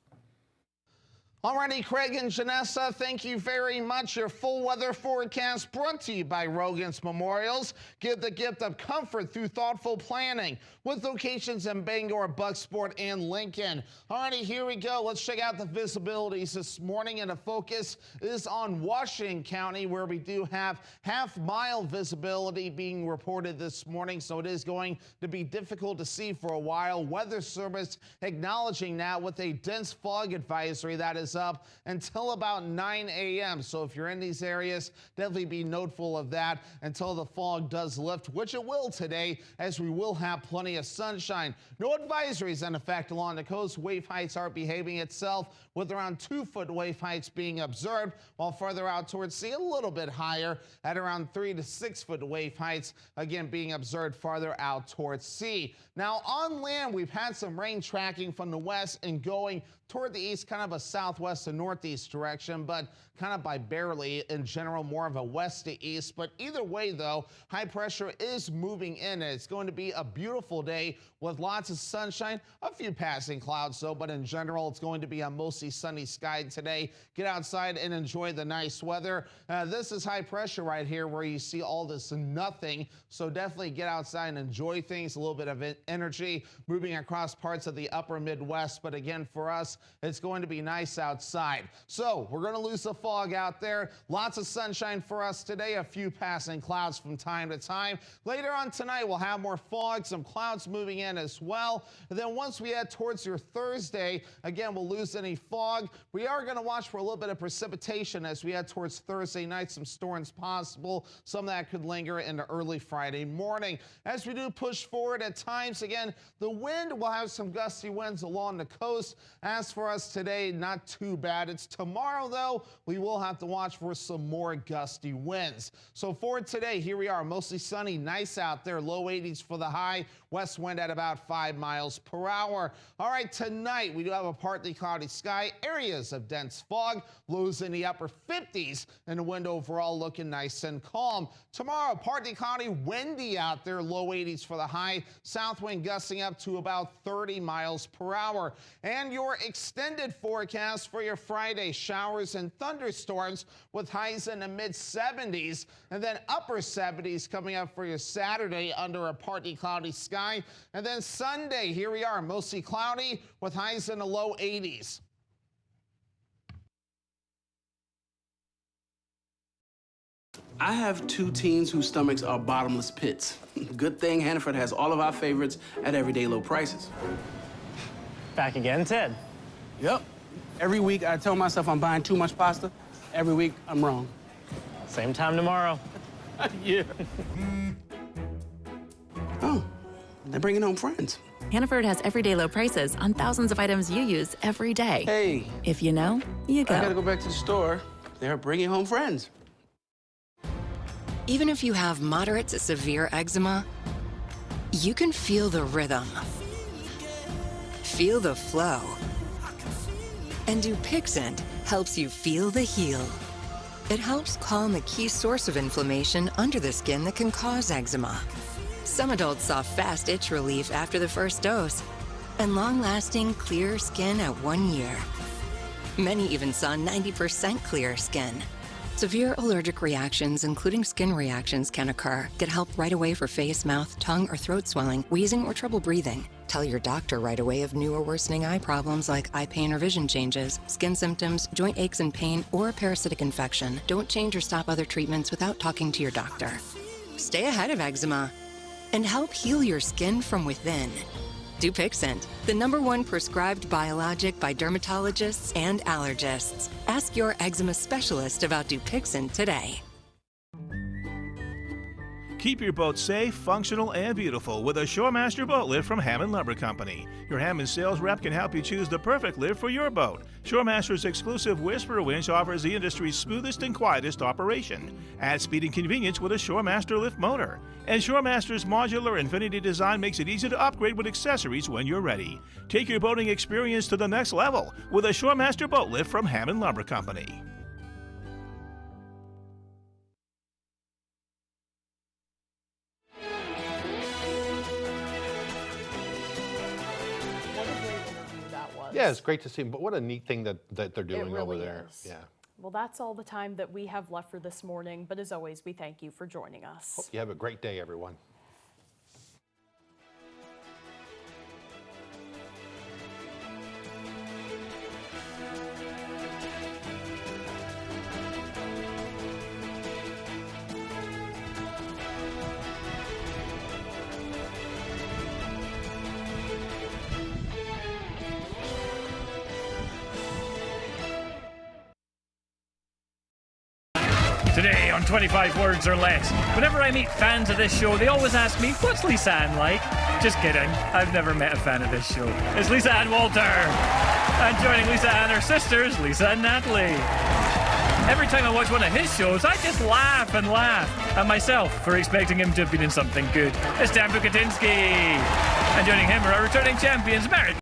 Alrighty, Craig and Janessa, thank you very much. Your full weather forecast brought to you by Rogan's Memorials. Give the gift of comfort through thoughtful planning with locations in Bangor, Bucksport, and Lincoln. Alrighty, here we go. Let's check out the visibilities this morning, and the focus is on Washington County, where we do have half-mile visibility being reported this morning, so it is going to be difficult to see for a while. Weather Service acknowledging that with a dense fog advisory that is up until about 9 a.m. So if you're in these areas, definitely be noteful of that until the fog does lift, which it will today, as we will have plenty of sunshine. No advisories in effect along the coast. Wave heights are behaving itself with around 2-foot wave heights being observed, while further out towards sea a little bit higher at around 3 to 6 foot wave heights, again being observed farther out towards sea. Now on land, we've had some rain tracking from the west and going toward the east, kind of a southwest to northeast direction, but kind of by barely. In general, more of a west to east. But either way, though, high pressure is moving in, and it's going to be a beautiful day with lots of sunshine, a few passing clouds, though, but in general, it's going to be a mostly sunny sky today. Get outside and enjoy the nice weather. This is high pressure right here, where you see all this nothing, so definitely get outside and enjoy things. A little bit of energy moving across parts of the upper Midwest, but again, for us, it's going to be nice outside. So we're going to lose the fog out there. Lots of sunshine for us today, a few passing clouds from time to time. Later on tonight, we'll have more fog, some clouds moving in as well. And then once we head towards your Thursday, again, we'll lose any fog. We are going to watch for a little bit of precipitation as we head towards Thursday night. Some storms possible. Some of that could linger into early Friday morning. As we do push forward at times, again, the wind will have some gusty winds along the coast. As for us today, not too bad. It's tomorrow, though, we will have to watch for some more gusty winds. So for today, here we are, mostly sunny, nice out there, low 80s for the high, west wind at about 5 miles per hour. All right, tonight we do have a partly cloudy sky, areas of dense fog, lows in the upper 50s, and the wind overall looking nice and calm. Tomorrow, partly cloudy, windy out there, low 80s for the high, south wind gusting up to about 30 miles per hour. And your extended forecast for your Friday, showers and thunderstorms with highs in the mid 70s, and then upper 70s coming up for your Saturday under a partly cloudy sky. And then Sunday, here we are, mostly cloudy with highs in the low 80s. I have two teens whose stomachs are bottomless pits. Good thing Hannaford has all of our favorites at everyday low prices. Back again, Ted? Yep. Every week I tell myself I'm buying too much pasta. Every week I'm wrong. Same time tomorrow. Yeah. Oh, they're bringing home friends. Hannaford has everyday low prices on thousands of items you use every day. Hey. If you know, you go. I gotta go back to the store. They're bringing home friends. Even if you have moderate to severe eczema, you can feel the rhythm, feel the flow. And Dupixent helps you feel the heal. It helps calm the key source of inflammation under the skin that can cause eczema. Some adults saw fast itch relief after the first dose and long-lasting clear skin at 1 year. Many even saw 90% clear skin. Severe allergic reactions, including skin reactions, can occur. Get help right away for face, mouth, tongue, or throat swelling, wheezing, or trouble breathing. Tell your doctor right away of new or worsening eye problems like eye pain or vision changes, skin symptoms, joint aches and pain, or a parasitic infection. Don't change or stop other treatments without talking to your doctor. Stay ahead of eczema and help heal your skin from within. Dupixent, the #1 prescribed biologic by dermatologists and allergists. Ask your eczema specialist about Dupixent today. Keep your boat safe, functional, and beautiful with a Shoremaster boat lift from Hammond Lumber Company. Your Hammond sales rep can help you choose the perfect lift for your boat. Shoremaster's exclusive Whisper winch offers the industry's smoothest and quietest operation. Add speed and convenience with a Shoremaster lift motor. And Shoremaster's modular Infinity design makes it easy to upgrade with accessories when you're ready. Take your boating experience to the next level with a Shoremaster boat lift from Hammond Lumber Company. Yeah, it's great to see them. But what a neat thing that they're doing really over there. is. Yeah. Well, that's all the time that we have left for this morning. But as always, we thank you for joining us. Hope you have a great day, everyone. Today on 25 Words or Less, whenever I meet fans of this show, they always ask me, what's Lisa Ann like? Just kidding, I've never met a fan of this show. It's Lisa Ann Walter. And joining Lisa Ann are sisters, Lisa and Natalie. Every time I watch one of his shows, I just laugh and laugh at myself for expecting him to have been in something good. It's Dan Bukatinsky. And joining him are our returning champions, Merritt